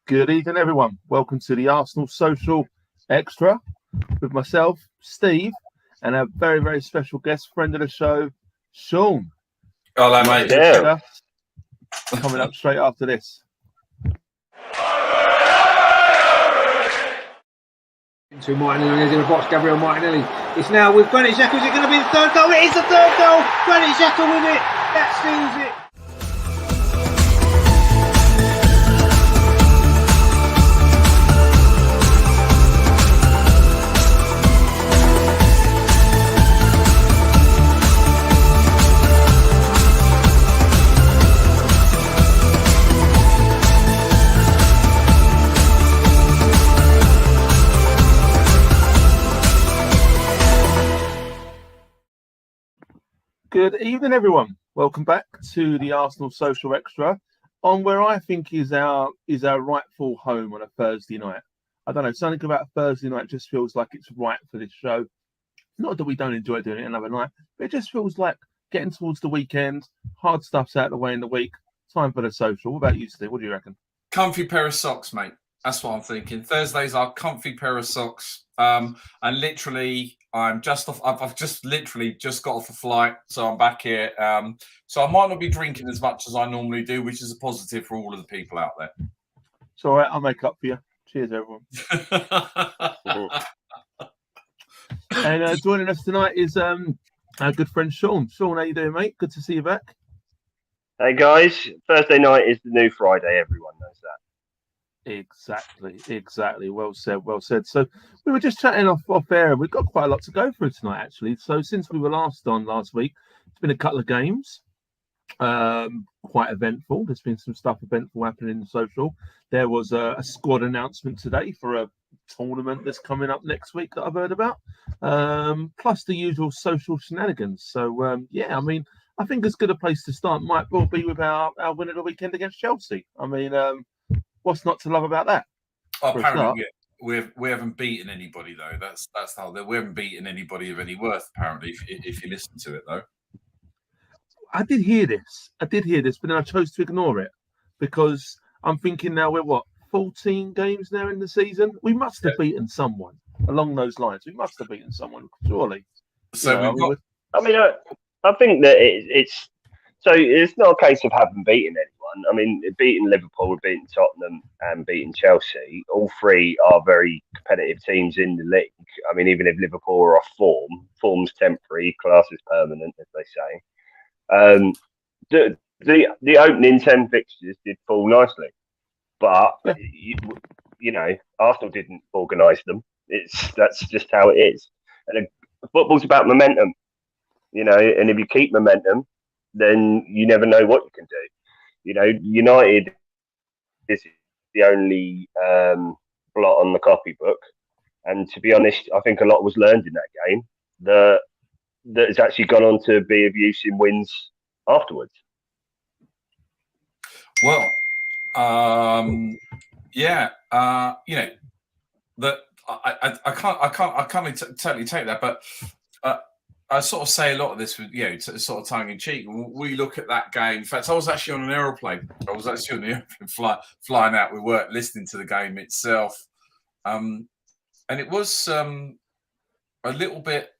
Good evening, everyone. Welcome to the Arsenal Social Extra with myself, Steve, and a very, very special guest friend of the show, Sean. Hello, mate. Yeah. Coming up straight after this. To Martinelli in the box, Gabriel Martinelli. It's now with Granit Xhaka. Is it going to be the third goal? It is the third goal. Granit Xhaka with it. That seals it. Good evening, everyone. Welcome back to the Arsenal Social Extra on where I think is our rightful home on a Thursday night. I don't know, something about Thursday night just feels like it's right for this show. Not that we don't enjoy doing it another night, but it just feels like getting towards the weekend, hard stuff's out of the way in the week, time for the social. What about you, Steve? What do you reckon? Comfy pair of socks, mate. That's what I'm thinking. Thursdays are comfy pair of socks. And literally, I've just literally just got off a flight, so I'm back here. So I might not be drinking as much as I normally do, which is a positive for all of the people out there. It's all right. I'll make up for you. Cheers, everyone. And joining us tonight is our good friend Sean. Sean, how you doing, mate? Good to see you back. Hey guys, Thursday night is the new Friday. Everyone knows that. Exactly. Well said. So we were just chatting off air, and we've got quite a lot to go through tonight, actually. So since we were last week, it's been a couple of games, quite eventful. There's been some stuff eventful happening in the social. There was a squad announcement today for a tournament that's coming up next week that I've heard about, plus the usual social shenanigans. So yeah, I mean, I think as good a place to start might well be with our win of the weekend against Chelsea. I mean, what's not to love about that? Apparently, we haven't beaten anybody though. That's how we haven't beaten anybody of any worth. Apparently, if you listen to it though. I did hear this, but then I chose to ignore it because I'm thinking now we're 14 games now in the season. We must have beaten someone along those lines. We must have beaten someone, surely. So I think that it's so it's not a case of having beaten anyone. I mean, beating Liverpool, beating Tottenham, and beating Chelsea, all three are very competitive teams in the league. I mean, even if Liverpool are off form's temporary, class is permanent, as they say. The opening 10 fixtures did fall nicely, but you know, Arsenal didn't organise them. That's just how it is. And football's about momentum, you know. And if you keep momentum, then you never know what you can do. You know, United is the only blot on the copybook, and to be honest, I think a lot was learned in that game that has actually gone on to be of use in wins afterwards. Well, yeah, you know that I can't totally take that, but I sort of say a lot of this with, you know, sort of tongue in cheek. We look at that game. In fact, I was actually on an aeroplane. Flying out. We weren't listening to the game itself, and it was a little bit.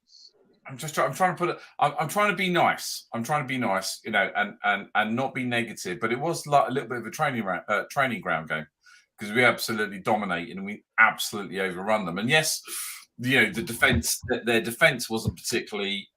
I'm trying to put it. I'm trying to be nice. You know, and not be negative. But it was like a little bit of a training ground game because we absolutely dominated and we absolutely overrun them. And yes, you know, their defense wasn't particularly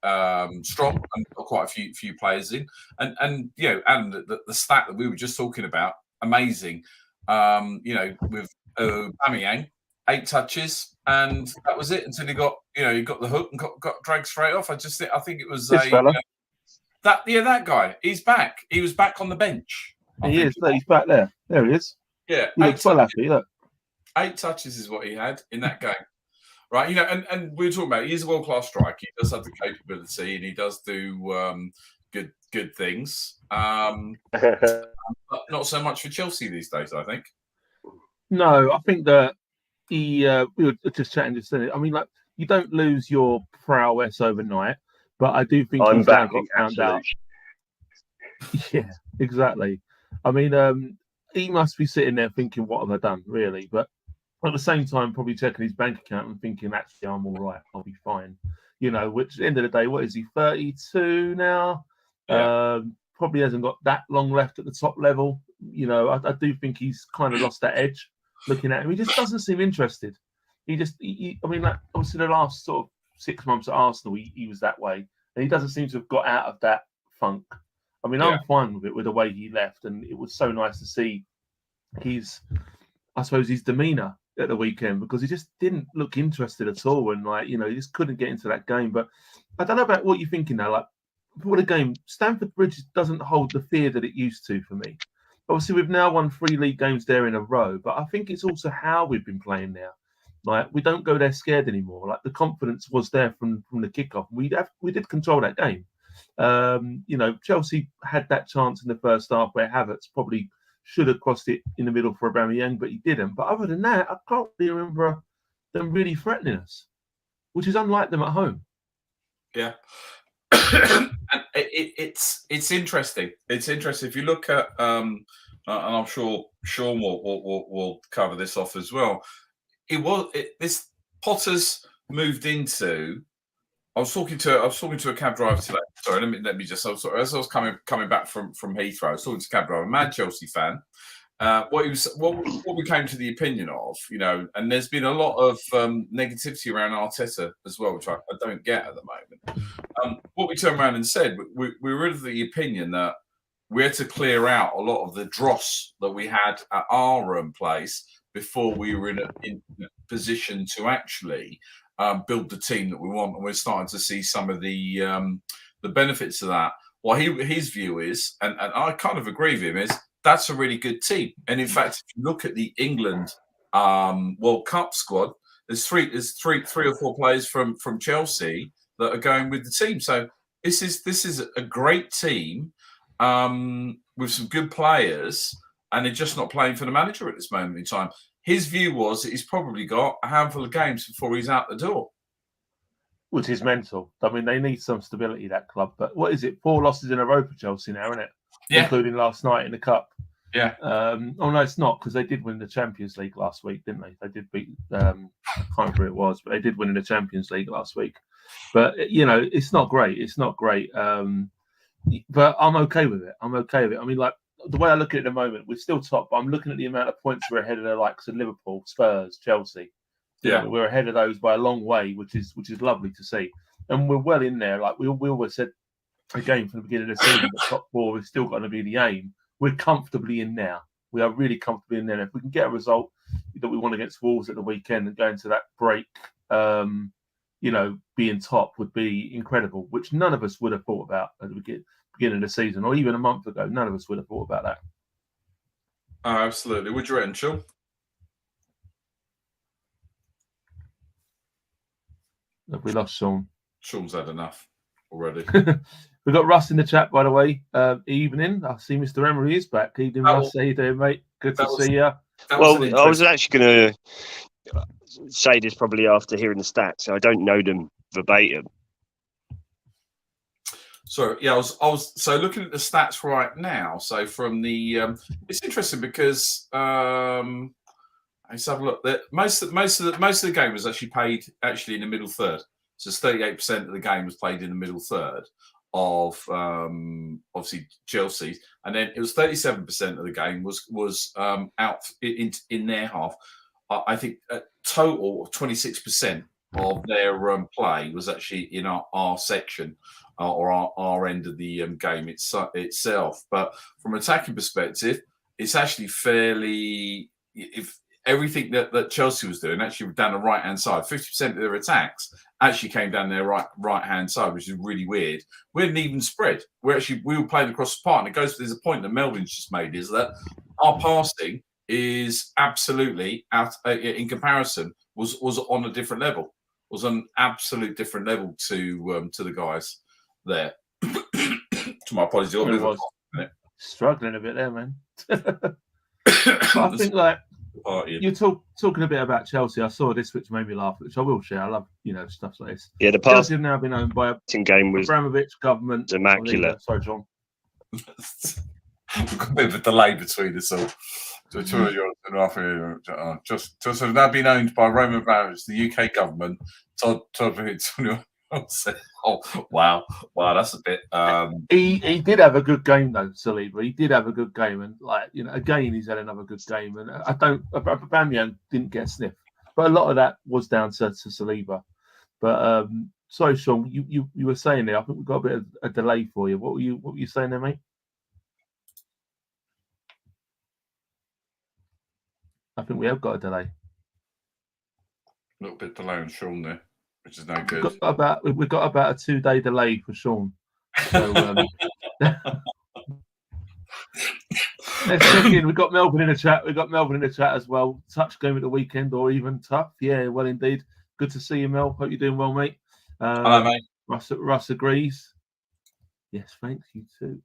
strong, and got quite a few players in. And you know, and the stat that we were just talking about, amazing. You know, with Aubameyang, 8 touches, and that was it until he got the hook and got dragged straight off. I think it was that guy. He's back. He was back on the bench. He's back there. There he is. Yeah, he looks well happy. Look, 8 touches is what he had in that game. Right, you know, and we were talking about he's a world-class striker. He does have the capability, and he does do good things. But not so much for Chelsea these days, I think. No, I think that we were just chatting just then. I mean, like, you don't lose your prowess overnight, but I do think I'm he's back now got found out. Yeah, exactly. I mean, he must be sitting there thinking, what have I done, really? But at the same time, probably checking his bank account and thinking, actually, I'm all right. I'll be fine. You know, which at the end of the day, what is he, 32 now? Yeah. Probably hasn't got that long left at the top level. You know, I do think he's kind of lost that edge. Looking at him, he just doesn't seem interested. I mean, like, obviously the last sort of 6 months at Arsenal, he was that way. And he doesn't seem to have got out of that funk. I mean, I'm fine with it, with the way he left. And it was so nice to see his demeanour at the weekend, because he just didn't look interested at all. And, like, you know, he just couldn't get into that game. But I don't know about what you're thinking now. Like, for the game, Stamford Bridge doesn't hold the fear that it used to for me. Obviously, we've now won 3 league games there in a row, but I think it's also how we've been playing now. Like, we don't go there scared anymore. Like, the confidence was there from the kickoff. We did control that game. You know, Chelsea had that chance in the first half where Havertz probably should have crossed it in the middle for Aubameyang, but he didn't. But other than that, I can't really remember them really threatening us, which is unlike them at home. Yeah. And it's interesting. It's interesting if you look at, and I'm sure Sean will cover this off as well. This Potter's moved into. I was talking to a cab driver today. Sorry, let me just. As I was coming back from Heathrow, I was talking to a cab driver, a mad Chelsea fan. What we came to the opinion of, you know, and there's been a lot of negativity around Arteta as well, which I don't get at the moment. What we turned around and said, we were of the opinion that we had to clear out a lot of the dross that we had at our place before we were in a position to actually build the team that we want, and we're starting to see some of the benefits of that. What his view is, and I kind of agree with him, is that's a really good team. And in fact, if you look at the England World Cup squad, there's three or four players from Chelsea that are going with the team. So this is a great team with some good players, and they're just not playing for the manager at this moment in time. His view was that he's probably got a handful of games before he's out the door. Which is mental. I mean, they need some stability, that club. But what is it? 4 losses in a row for Chelsea now, isn't it? Yeah. Including last night in the Cup. Yeah. Oh, no, it's not, because they did win the Champions League last week, didn't they? They did beat, I can't remember who it was, but they did win in the Champions League last week. But, you know, it's not great. It's not great. But I'm okay with it. I mean, like, the way I look at it at the moment, we're still top, but I'm looking at the amount of points we're ahead of the likes of Liverpool, Spurs, Chelsea. Yeah. We're ahead of those by a long way, which is lovely to see. And we're well in there. Like we always said, again, from the beginning of the season, the top 4 is still going to be the aim. We're comfortably in now. We are really comfortably in there. And if we can get a result that we want against Wolves at the weekend and go into that break, you know, being top would be incredible, which none of us would have thought about at the beginning of the season, or even a month ago. None of us would have thought about that. Oh, absolutely. Would you reckon, Sean? Have we lost Sean? Sean's had enough already. We've got Russ in the chat, by the way. Evening. I see Mr. Emery is back. Evening, Russ. How you doing, mate? Good to see you. Well, I was actually going to say this probably after hearing the stats. I don't know them verbatim. So yeah, I was so looking at the stats right now. So from the it's interesting because let's have a look. Most of the game was actually played in the middle third. So 38% of the game was played in the middle third of obviously Chelsea, and then it was 37% of the game was out in their half. I think a total of 26% of their play was actually in our section or our end of the game itself. But from an attacking perspective, it's actually fairly. If everything that Chelsea was doing actually down the right hand side, 50% of their attacks actually came down their right hand side, which is really weird. We had an even spread. We were playing across the park, and there's a point that Melvin's just made, is that our passing is absolutely out in comparison was on a different level, was on an absolute different level to the guys there. To my apologies, struggling a bit there, man. I think like you're talking a bit about Chelsea. I saw this, which made me laugh, which I will share. I love stuff like this. Yeah, the Chelsea have now been owned by a game was Abramovich government. immaculate. Sorry, John. We've got a bit of a delay between us all. So just have now been owned by Roman Abramovich, the UK government. Todd said, "Oh, wow, that's a bit." He did have a good game though, Saliba. He did have a good game, and again, he's had another good game. And Aubameyang didn't get a sniff, but a lot of that was down to Saliba. But sorry, Sean, you were saying there. I think we've got a bit of a delay for you. What were you saying there, mate? I think we have got a delay. A little bit delay on Sean there, which is no good. We've got about a 2-day delay for Sean. So let's check in. We've got Melbourne in the chat. As well. Touch game at the weekend or even tough. Yeah, well indeed. Good to see you, Mel. Hope you're doing well, mate. Hello, mate. Russ agrees. Yes, thanks. You too.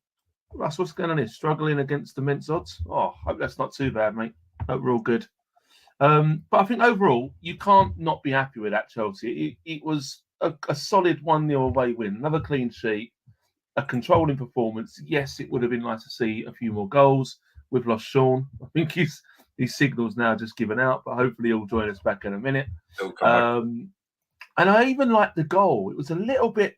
Russ, what's going on here? Struggling against immense odds? Oh, hope that's not too bad, mate. Hope we're all good. But I think overall, you can't not be happy with that, Chelsea. It was a solid 1-0 away win. Another clean sheet. A controlling performance. Yes, it would have been nice to see a few more goals. We've lost Sean. I think his signal's now just given out, but hopefully he'll join us back in a minute. And I even liked the goal. It was a little bit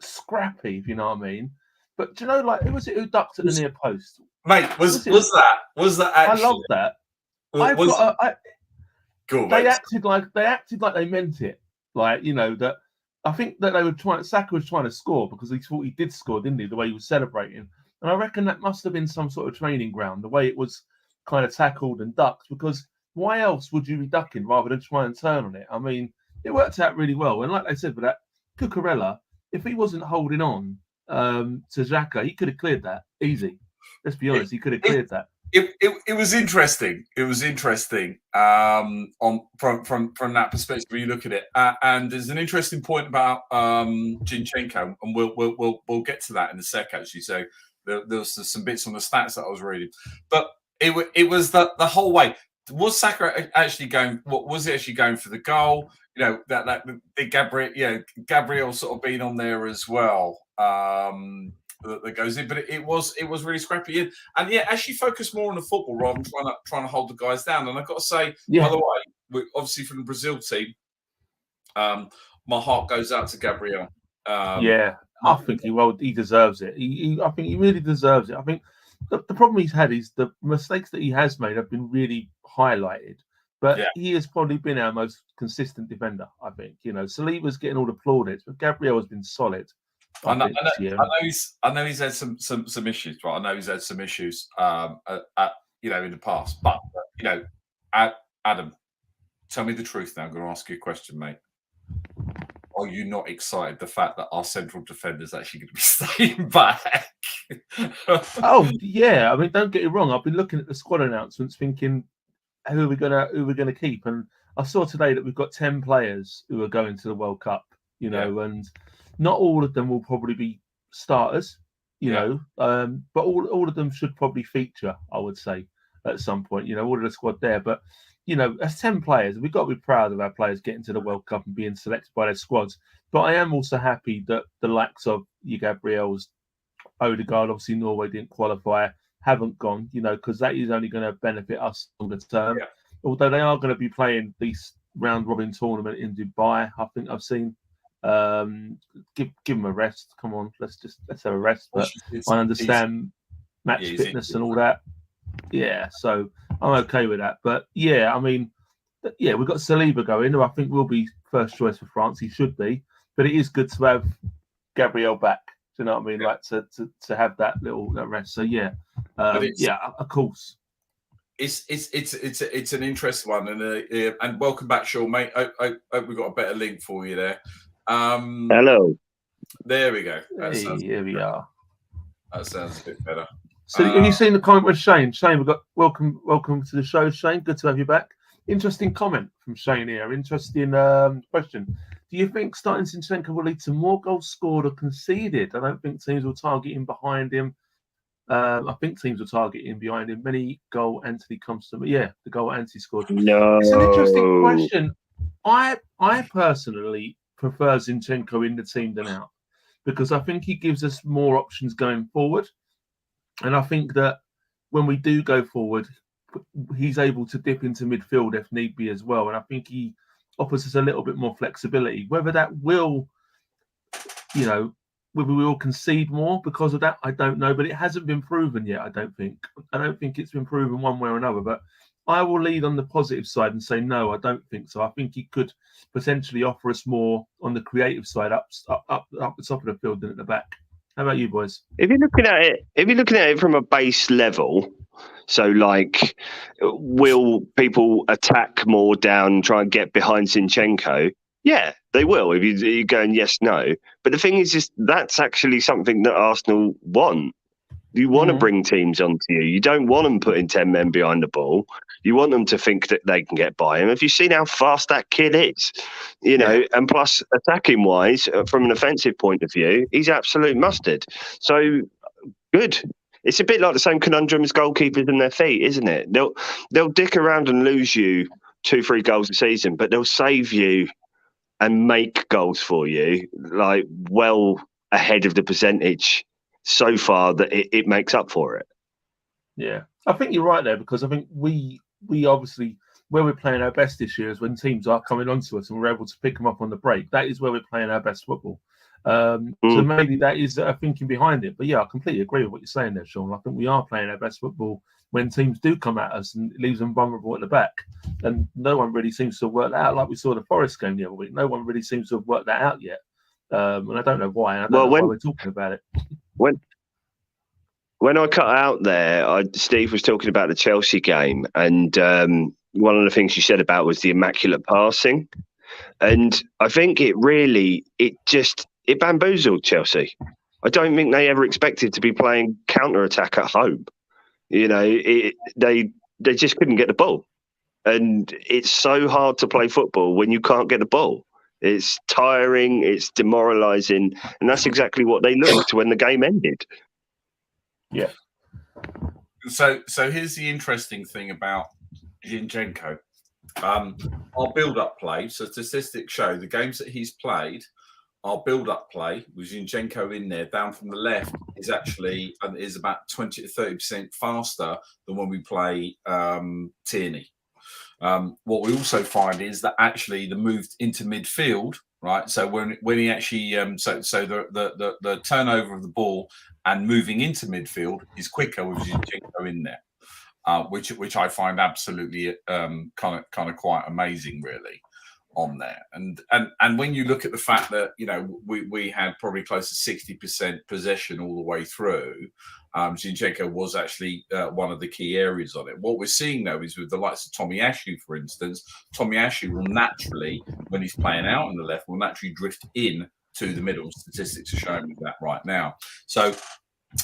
scrappy, if you know what I mean. But do you know, who was it who ducked at the near post? Mate, was that actually? I love that. They acted like they meant it. That I think that Saka was trying to score because he thought he did score, didn't he? The way he was celebrating. And I reckon that must have been some sort of training ground, the way it was kind of tackled and ducked, because why else would you be ducking rather than try and turn on it? I mean, it worked out really well. And like I said, with that Cucurella, if he wasn't holding on to Xhaka, he could have cleared that easy. Let's be honest, he could have cleared that. It was interesting. It was interesting from that perspective when you look at it. And there's an interesting point about Zinchenko, and we'll get to that in a sec. Actually, so there was some bits on the stats that I was reading, but it was the whole way. Was Saka actually going? What was he actually going for the goal? That Gabriel sort of being on there as well. That goes in, but it was really scrappy in, and actually focused more on the football rather than trying to hold the guys down. And I've got to say, by the way, obviously from the Brazil team, my heart goes out to Gabriel. I think he deserves it. I think he really deserves it. I think the problem he's had is the mistakes that he has made have been really highlighted. But he has probably been our most consistent defender, I think. Saliba's getting all the plaudits, but Gabriel has been solid. I know he's had some issues, right? I know he's had some issues, in the past. But Adam, tell me the truth now. I'm going to ask you a question, mate. Are you not excited the fact that our central defender is actually going to be staying back? Oh yeah, I mean, don't get it wrong. I've been looking at the squad announcements, thinking who are we gonna keep, and I saw today that we've got 10 players who are going to the World Cup. And not all of them will probably be starters, but all of them should probably feature, I would say, at some point, all of the squad there. But, as 10 players, we've got to be proud of our players getting to the World Cup and being selected by their squads. But I am also happy that the likes of Gabriel's, Odegaard, obviously Norway didn't qualify, haven't gone, because that is only going to benefit us longer term. Yeah. Although they are going to be playing this round-robin tournament in Dubai, I think I've seen. Give them a rest. Come on, let's have a rest. But I understand match fitness and all that. Yeah, so I'm okay with that. But I mean, we've got Saliba going, who I think will be first choice for France. He should be, but it is good to have Gabriel back. Do you know what I mean? Yeah. Like to have that little rest. So of course. It's an interesting one, and welcome back, Sean, mate. I hope we got a better link for you there. Hello. There we go. Here we are. That sounds a bit better. So have you seen the comment with Shane? Shane, we've got welcome to the show, Shane. Good to have you back. Interesting comment from Shane here. Interesting question. Do you think starting Zinchenko will lead to more goals scored or conceded? I don't think teams will target him behind him. I think teams will target him behind him. Many goal Anthony comes to me. Yeah, the goal Anthony scored. No. It's an interesting question. I personally prefer Zinchenko in the team than out, because I think he gives us more options going forward. And I think that when we do go forward, he's able to dip into midfield if need be as well. And I think he offers us a little bit more flexibility. Whether that will, whether we will concede more because of that, I don't know. But it hasn't been proven yet, I don't think. I don't think it's been proven one way or another. But I will lead on the positive side and say, no, I don't think so. I think he could potentially offer us more on the creative side up the top of the field than at the back. How about you, boys? If you're looking at it from a base level, so like, will people attack more down, try and get behind Zinchenko? Yeah, they will. If you're going yes, no. But the thing is that's actually something that Arsenal want. You want to bring teams onto you. You don't want them putting 10 men behind the ball. You want them to think that they can get by him. Have you seen how fast that kid is? And plus, attacking wise, from an offensive point of view, he's absolute mustard. So good. It's a bit like the same conundrum as goalkeepers and their feet, isn't it? They'll dick around and lose you 2-3 goals a season, but they'll save you and make goals for you, like well ahead of the percentage so far that it makes up for it. Yeah, I think you're right there, because I think we obviously, where we're playing our best this year is when teams are coming onto us and we're able to pick them up on the break. That is where we're playing our best football. So maybe that is thinking behind it. But yeah, I completely agree with what you're saying there, Sean. I think we are playing our best football when teams do come at us, and it leaves them vulnerable at the back. And no one really seems to have worked that out, like we saw the Forest game the other week. No one really seems to have worked that out yet. And I don't know why. And I don't know why we're talking about it. When I cut out there, Steve was talking about the Chelsea game, and one of the things you said about was the immaculate passing. And I think it bamboozled Chelsea. I don't think they ever expected to be playing counter-attack at home. They just couldn't get the ball. And it's so hard to play football when you can't get the ball. It's tiring, it's demoralising, and that's exactly what they looked when the game ended. Yeah. So here's the interesting thing about Zinchenko. Our build-up play, so statistics show the games that he's played, our build-up play with Zinchenko in there, down from the left, is actually is about 20 to 30% faster than when we play Tierney. What we also find is that actually the move into midfield, right? So when he actually the turnover of the ball and moving into midfield is quicker with Zinchenko in there, which I find absolutely kind of quite amazing, really, on there. And when you look at the fact that we had probably close to 60% possession all the way through, Zinchenko was actually one of the key areas on it. What we're seeing though is with the likes of Tommy Ashley, for instance, Tommy Ashley will naturally, when he's playing out on the left, will naturally drift in to the middle. Statistics are showing me that right now. So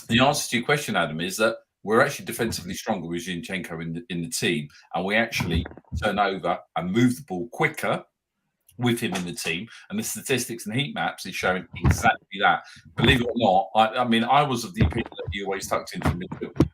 the answer to your question, Adam, is that we're actually defensively stronger with Zinchenko in the team, and we actually turn over and move the ball quicker with him in the team. And the statistics and heat maps is showing exactly that. Believe it or not, I was of the opinion that he always tucked into midfield.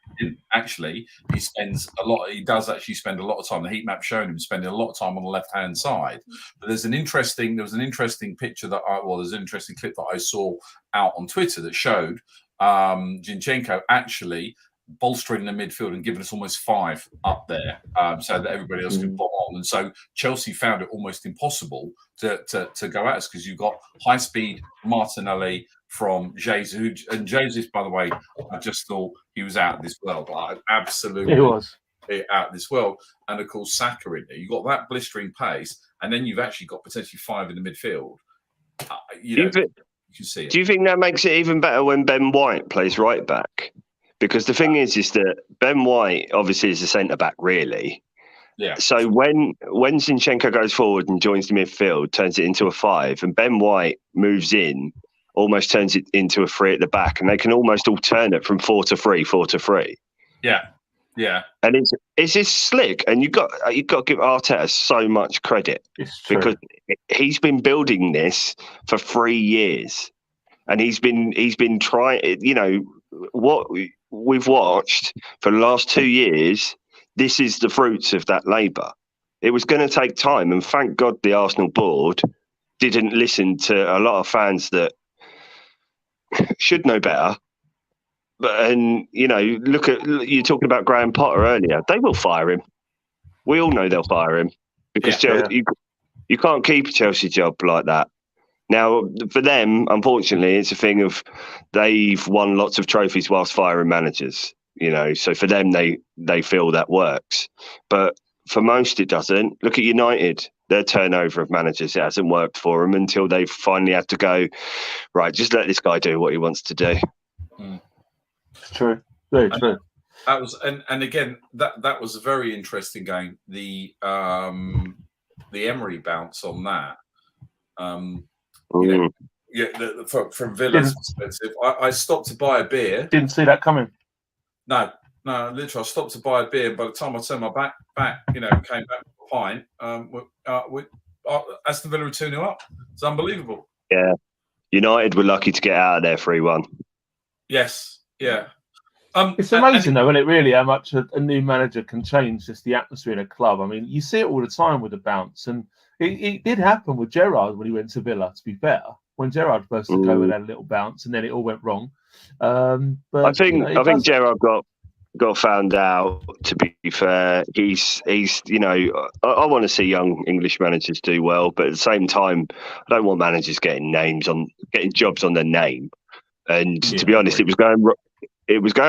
Actually, he does actually spend a lot of time. The heat map showing him spending a lot of time on the left-hand side. But there was an interesting picture there's an interesting clip that I saw out on Twitter that showed Zinchenko actually bolstering the midfield and giving us almost 5 up there, so that everybody else could bomb on. And so Chelsea found it almost impossible to go at us, because you've got high speed Martinelli from Jesus, and Jesus, by the way, I just thought he was out of this world. Absolutely, he was out of this world. And of course, Saka in there. You've got that blistering pace, and then you've actually got potentially 5 in the midfield. You can see it. Do you think that makes it even better when Ben White plays right back? Because the thing is that Ben White obviously is a centre back, really. Yeah. So when Zinchenko goes forward and joins the midfield, turns it into a 5, and Ben White moves in, almost turns it into a 3 at the back, and they can almost alternate from 4 to 3, 4 to 3. Yeah. Yeah. And it's just slick, and you've got to give Arteta so much credit, because he's been building this for 3 years, and he's been trying. What we've watched for the last 2 years, this is the fruits of that labour. It was going to take time, and thank God the Arsenal board didn't listen to a lot of fans that should know better And look at you're talking about Graham Potter earlier. They will fire him. We all know they'll fire him because you can't keep a Chelsea job like that. Now, for them, unfortunately, it's a thing of they've won lots of trophies whilst firing managers. So for them, they feel that works. But for most, it doesn't. Look at United. Their turnover of managers, it hasn't worked for them until they've finally had to go, right, just let this guy do what he wants to do. It's true. Very true. That was, and again, that was a very interesting game. The Emery bounce on that. From Villa's perspective, I stopped to buy a beer. Didn't see that coming. No, literally, I stopped to buy a beer. And by the time I turned my back, came back with a pint. Aston Villa were 2-0 up. It's unbelievable. Yeah, United were lucky to get out of there 3-1. Yes, yeah. It's amazing, though, isn't it, really, how much a new manager can change just the atmosphere in a club. I mean, you see it all the time with the bounce. And it did happen with Gerrard when he went to Villa, to be fair. When Gerrard first took over, had a little bounce, and then it all went wrong. But I think Gerrard got found out, to be fair. He's I want to see young English managers do well, but at the same time, I don't want managers getting jobs on their name. And to be honest, it was going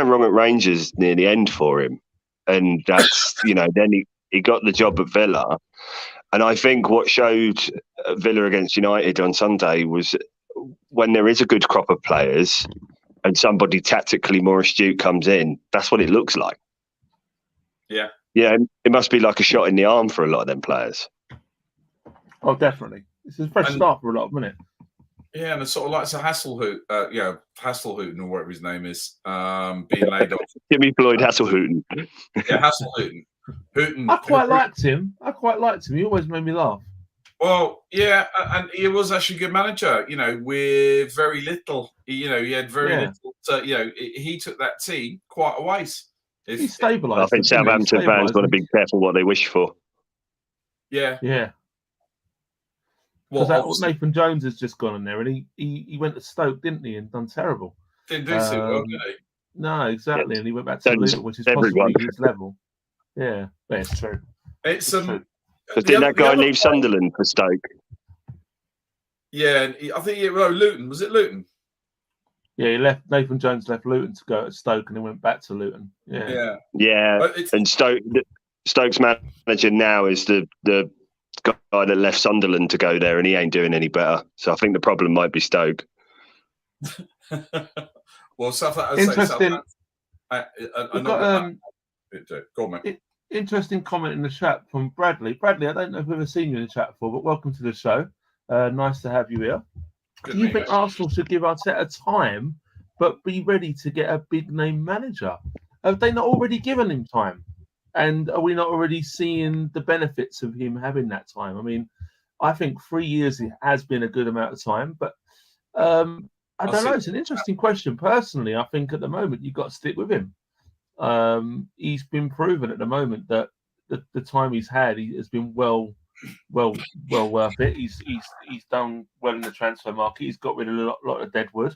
wrong at Rangers near the end for him. And that's, then he got the job at Villa. And I think what showed Villa against United on Sunday was when there is a good crop of players and somebody tactically more astute comes in, that's what it looks like. Yeah. Yeah, it must be like a shot in the arm for a lot of them players. Oh, definitely. It's a fresh start for a lot of them, isn't it? Yeah, and it's sort of like Hasselhouten or whatever his name is, being laid off. Jimmy Floyd Hasselhouten. Yeah, Hasselhouten. I quite liked him. He always made me laugh. Well, yeah, and he was actually a good manager, with very little. He had very little. He took that team quite a ways. He stabilised. I think Southampton fans want to be careful what they wish for. Yeah. Yeah. Because Nathan Jones has just gone in there, and he went to Stoke, didn't he, and done terrible. Didn't do so well, did he? No, exactly, and he went back to Luton, which is possibly his level. Yeah, it's true. It's true. But didn't that guy leave Sunderland for Stoke? Yeah, I think Luton. Was it Luton? Yeah, Nathan Jones left Luton to go to Stoke, and he went back to Luton. Yeah. And Stoke's manager now is the guy that left Sunderland to go there, and he ain't doing any better. So I think the problem might be Stoke. Well, interesting. Go on, mate. Interesting comment in the chat from Bradley. Bradley, I don't know if we've ever seen you in the chat before, but welcome to the show. Nice to have you here. Do you think Arsenal should give Arteta time, but be ready to get a big name manager? Have they not already given him time? And are we not already seeing the benefits of him having that time? I mean, I think 3 years has been a good amount of time, but I don't know. It's an interesting question. Personally, I think at the moment you've got to stick with him. He's been proven at the moment that the time he's had, he has been well worth it. He's done well in the transfer market. He's got rid of a lot of deadwood.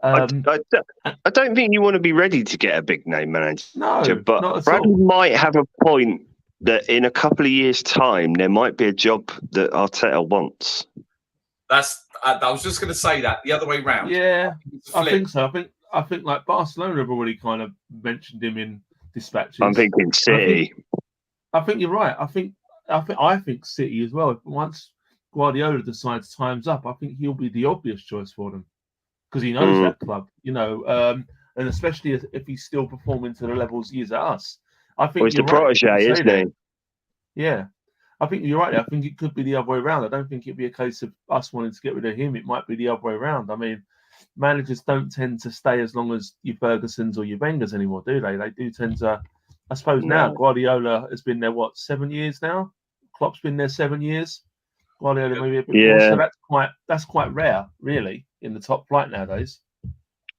I don't think you want to be ready to get a big name manager. No, but Bradley might have a point that in a couple of years' time there might be a job that Arteta wants. I was just going to say that the other way round. Yeah, I think so. I think like Barcelona have already kind of mentioned him in dispatches. I'm thinking City. I think you're right. I think City as well. Once Guardiola decides time's up, I think he'll be the obvious choice for them because he knows that club, and especially if he's still performing to the levels he is at us. I think he's the protege, isn't he? Yeah. I think you're right. I think it could be the other way around. I don't think it'd be a case of us wanting to get rid of him. It might be the other way around. I mean, managers don't tend to stay as long as your Fergusons or your Wengers anymore, do they? They do tend to. I suppose now Guardiola has been there 7 years now. Klopp's been there 7 years. Guardiola maybe a bit more. So that's quite rare, really, in the top flight nowadays.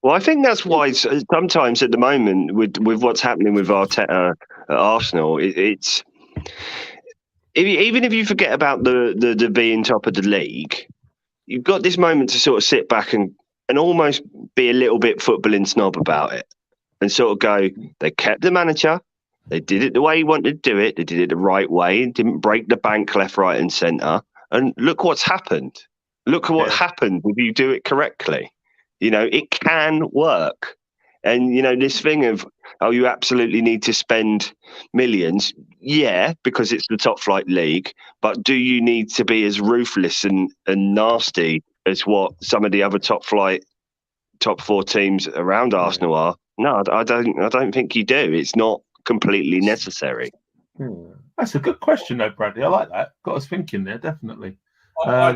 Well, I think that's why sometimes at the moment with what's happening with Arteta at Arsenal, it's. Even if you forget about the being top of the league, you've got this moment to sort of sit back and and almost be a little bit footballing snob about it and sort of go, they kept the manager, they did it the way he wanted to do it, they did it the right way, and didn't break the bank left, right, and centre. And look what's happened. Look at what happened if you do it correctly. It can work. And, this thing of, you absolutely need to spend millions. Yeah, because it's the top flight league. But do you need to be as ruthless and nasty as what some of the other top 4 teams around Arsenal are? No, I don't think you do. It's not completely necessary. That's a good question, though, Bradley. I like that. Got us thinking there, definitely. I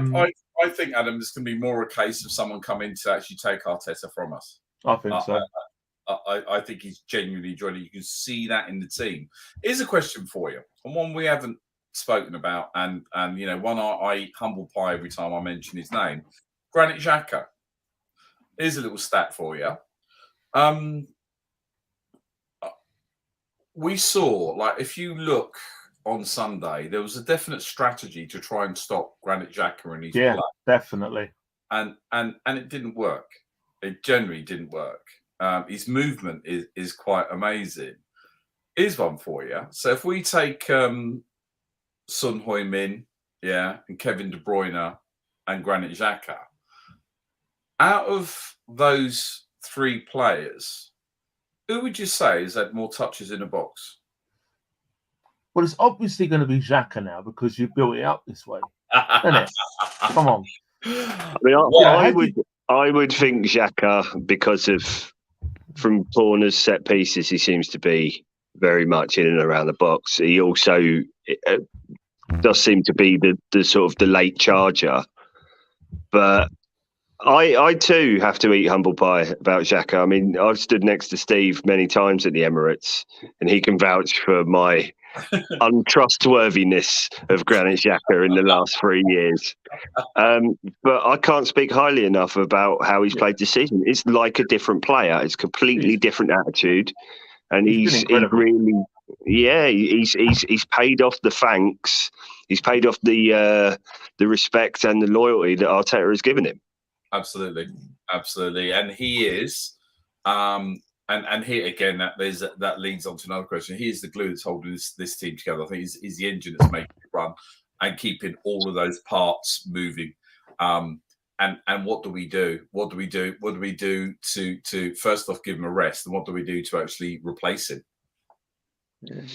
think, Adam, there's going to be more a case of someone coming to actually take Arteta from us. I think so. I think he's genuinely enjoying it. You can see that in the team. Here's a question for you, and one we haven't spoken about, and one I humble pie every time I mention his name. Granit Xhaka. Here's a little stat for you. We saw, if you look on Sunday, there was a definite strategy to try and stop Granit Xhaka and his play. Definitely. And it didn't work. It generally didn't work. His movement is quite amazing. Here's one for you. So if we take Son Heung-min, and Kevin De Bruyne and Granit Xhaka, out of those 3 players, who would you say has had more touches in a box? Well, it's obviously going to be Xhaka now because you built it up this way, isn't it? Come on. I mean, I would think Xhaka because of from corners, set pieces, he seems to be very much in and around the box. He also does seem to be the sort of the late charger. But I too have to eat humble pie about Xhaka. I mean, I've stood next to Steve many times at the Emirates, and he can vouch for my untrustworthiness of Granit Xhaka in the last 3 years. But I can't speak highly enough about how he's played this season. It's like a different player. It's completely different attitude, and he's paid off the thanks. He's paid off the respect and the loyalty that Arteta has given him. Absolutely, and he is. And here again, that leads on to another question. He is the glue that's holding this team together. I think he's the engine that's making it run and keeping all of those parts moving. And what do we do? What do we do? What do we do to first off give him a rest, and what do we do to actually replace him?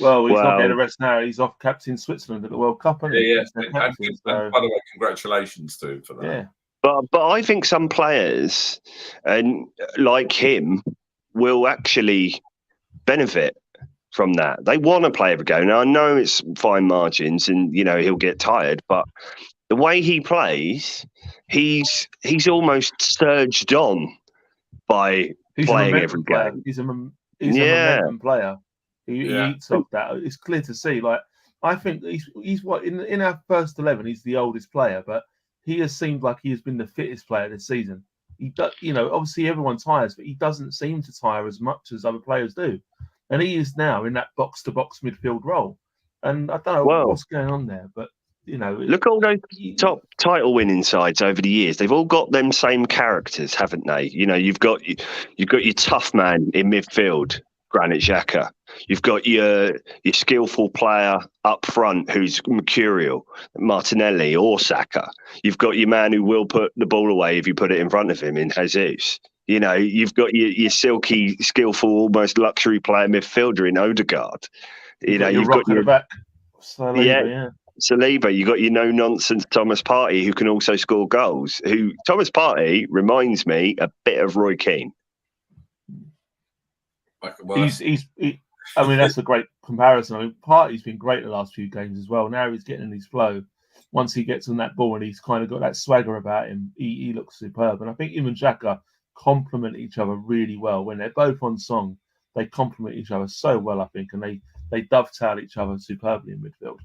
Well, he's not getting a rest now. He's off captain Switzerland at the World Cup. And by the way, congratulations to him for that. Yeah. But I think some players, and like him, will actually benefit from that. They want to play every game. Now, I know it's fine margins and, he'll get tired, but the way he plays, he's almost surged on by playing every game. He's a momentum player. He eats off that. It's clear to see. I think he's what in our first 11, he's the oldest player, but he has seemed like he has been the fittest player this season. He does, obviously everyone tires, but he doesn't seem to tire as much as other players do. And he is now in that box-to-box midfield role. And I don't know what's going on there, but, Look at all those top title-winning sides over the years. They've all got them same characters, haven't they? You've got your tough man in midfield, Granit Xhaka. You've got your skillful player up front who's mercurial, Martinelli or Saka. You've got your man who will put the ball away if you put it in front of him in Jesus. You've got your silky, skillful, almost luxury player midfielder in Odegaard. You've got your back. Saliba. You've got your no-nonsense Thomas Partey who can also score goals. Thomas Partey reminds me a bit of Roy Keane. That's a great comparison. I mean, Partey's been great the last few games as well. Now he's getting in his flow. Once he gets on that ball and he's kind of got that swagger about him, he looks superb. And I think him and Xhaka complement each other really well. When they're both on song, they complement each other so well, I think, and they dovetail each other superbly in midfield.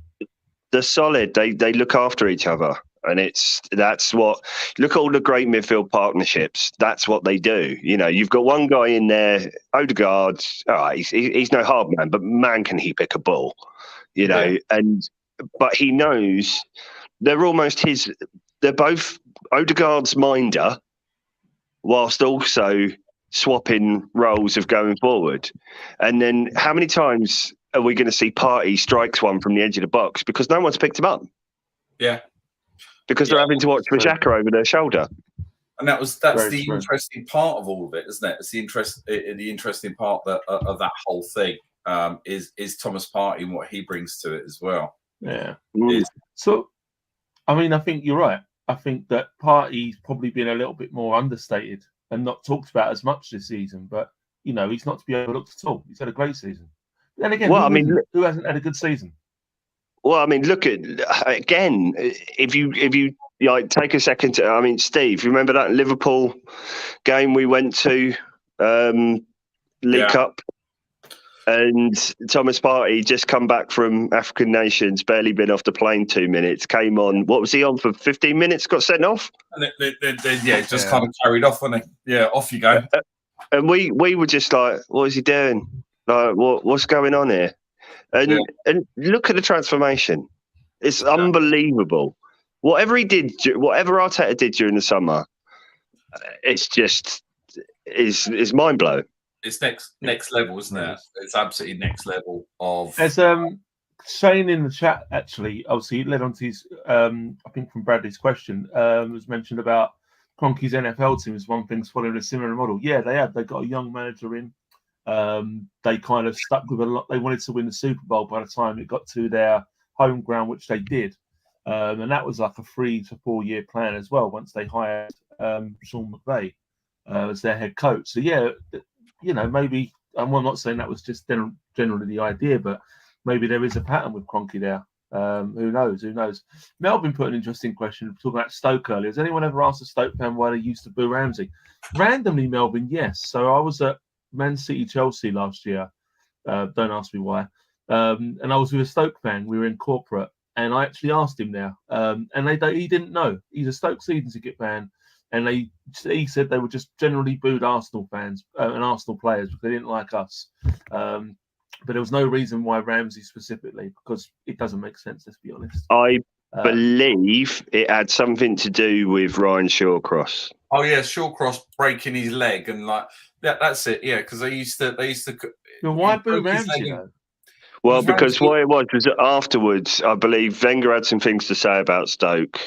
They're solid. They look after each other. And look at all the great midfield partnerships. That's what they do. You've got one guy in there, Odegaard. All right, he's no hard man, but man, can he pick a ball? But he knows they're almost his. They're both Odegaard's minder, whilst also swapping roles of going forward. And then how many times are we going to see Partey strikes one from the edge of the box because no one's picked him up? Yeah. Because they're having to watch for Xtra over their shoulder. And that's the interesting part of all of it, isn't it? It's the interesting part of that whole thing is Thomas Partey and what he brings to it as well. Yeah. So, I mean, I think you're right. I think that Partey's probably been a little bit more understated and not talked about as much this season. But, you know, he's not to be overlooked at all. He's had a great season. Then again, who hasn't had a good season? Well, I mean, look at, again, if you like take a second to, I mean, Steve, remember that Liverpool game we went to, League Cup? And Thomas Partey just come back from African nations, barely been off the plane 2 minutes, came on. What was he on for 15 minutes? Got sent off? And just kind of carried off, wasn't he? Yeah, off you go. And we were just like, what is he doing? Like, what's going on here? And look at the transformation. It's unbelievable. Whatever he did, whatever Arteta did during the summer, it's just is mind blowing. It's next level, isn't it? It's absolutely next level of. As Shane in the chat, actually, obviously led on to his, I think from Bradley's question, was mentioned about Kroenke's NFL team is one thing's following a similar model. Yeah, they have. They got a young manager in. They kind of stuck with a lot. They wanted to win the Super Bowl by the time it got to their home ground, which they did. And that was like a 3 to 4 year plan as well. Once they hired Sean McVay as their head coach. So yeah, you know, maybe I'm not saying that was just generally the idea, but maybe there is a pattern with Kroenke there. Who knows? Melvin put an interesting question talking about Stoke earlier. Has anyone ever asked a Stoke fan why they used to boo Ramsey? Randomly, Melvin, yes. So I was at Man City Chelsea last year. Don't ask me why. And I was with a Stoke fan. We were in corporate, and I actually asked him there. And he didn't know. He's a Stoke season ticket fan, and he said they were just generally booed Arsenal fans and Arsenal players because they didn't like us. But there was no reason why Ramsey specifically, because it doesn't make sense. Let's be honest. I believe it had something to do with Ryan Shawcross. Oh yeah, Shawcross breaking his leg and like that's it. Yeah, because they used to. Well, why boo Ramsey though? Well, because what it was that afterwards, I believe Wenger had some things to say about Stoke,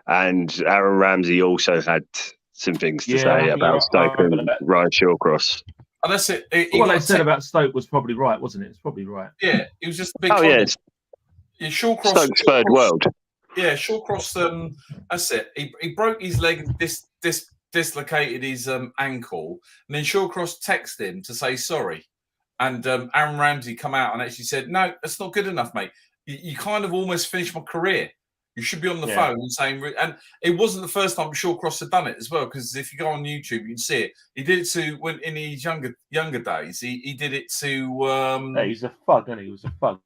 and Aaron Ramsey also had some things to say about Stoke and Ryan Shawcross. And that's it. What they said about Stoke was probably right, wasn't it? It's probably right. Yeah, it was just a big. Shawcross. Stoke's third world. Yeah, Shawcross. That's it. He broke his leg and dislocated his ankle, and then Shawcross texted him to say sorry, and Aaron Ramsey come out and actually said, "No, that's not good enough, mate. You kind of almost finished my career. You should be on the phone and saying." And it wasn't the first time Shawcross had done it as well, because if you go on YouTube, you can see it. He did it to when in his younger days. He did it to. He's a thug, isn't he? He was a thug.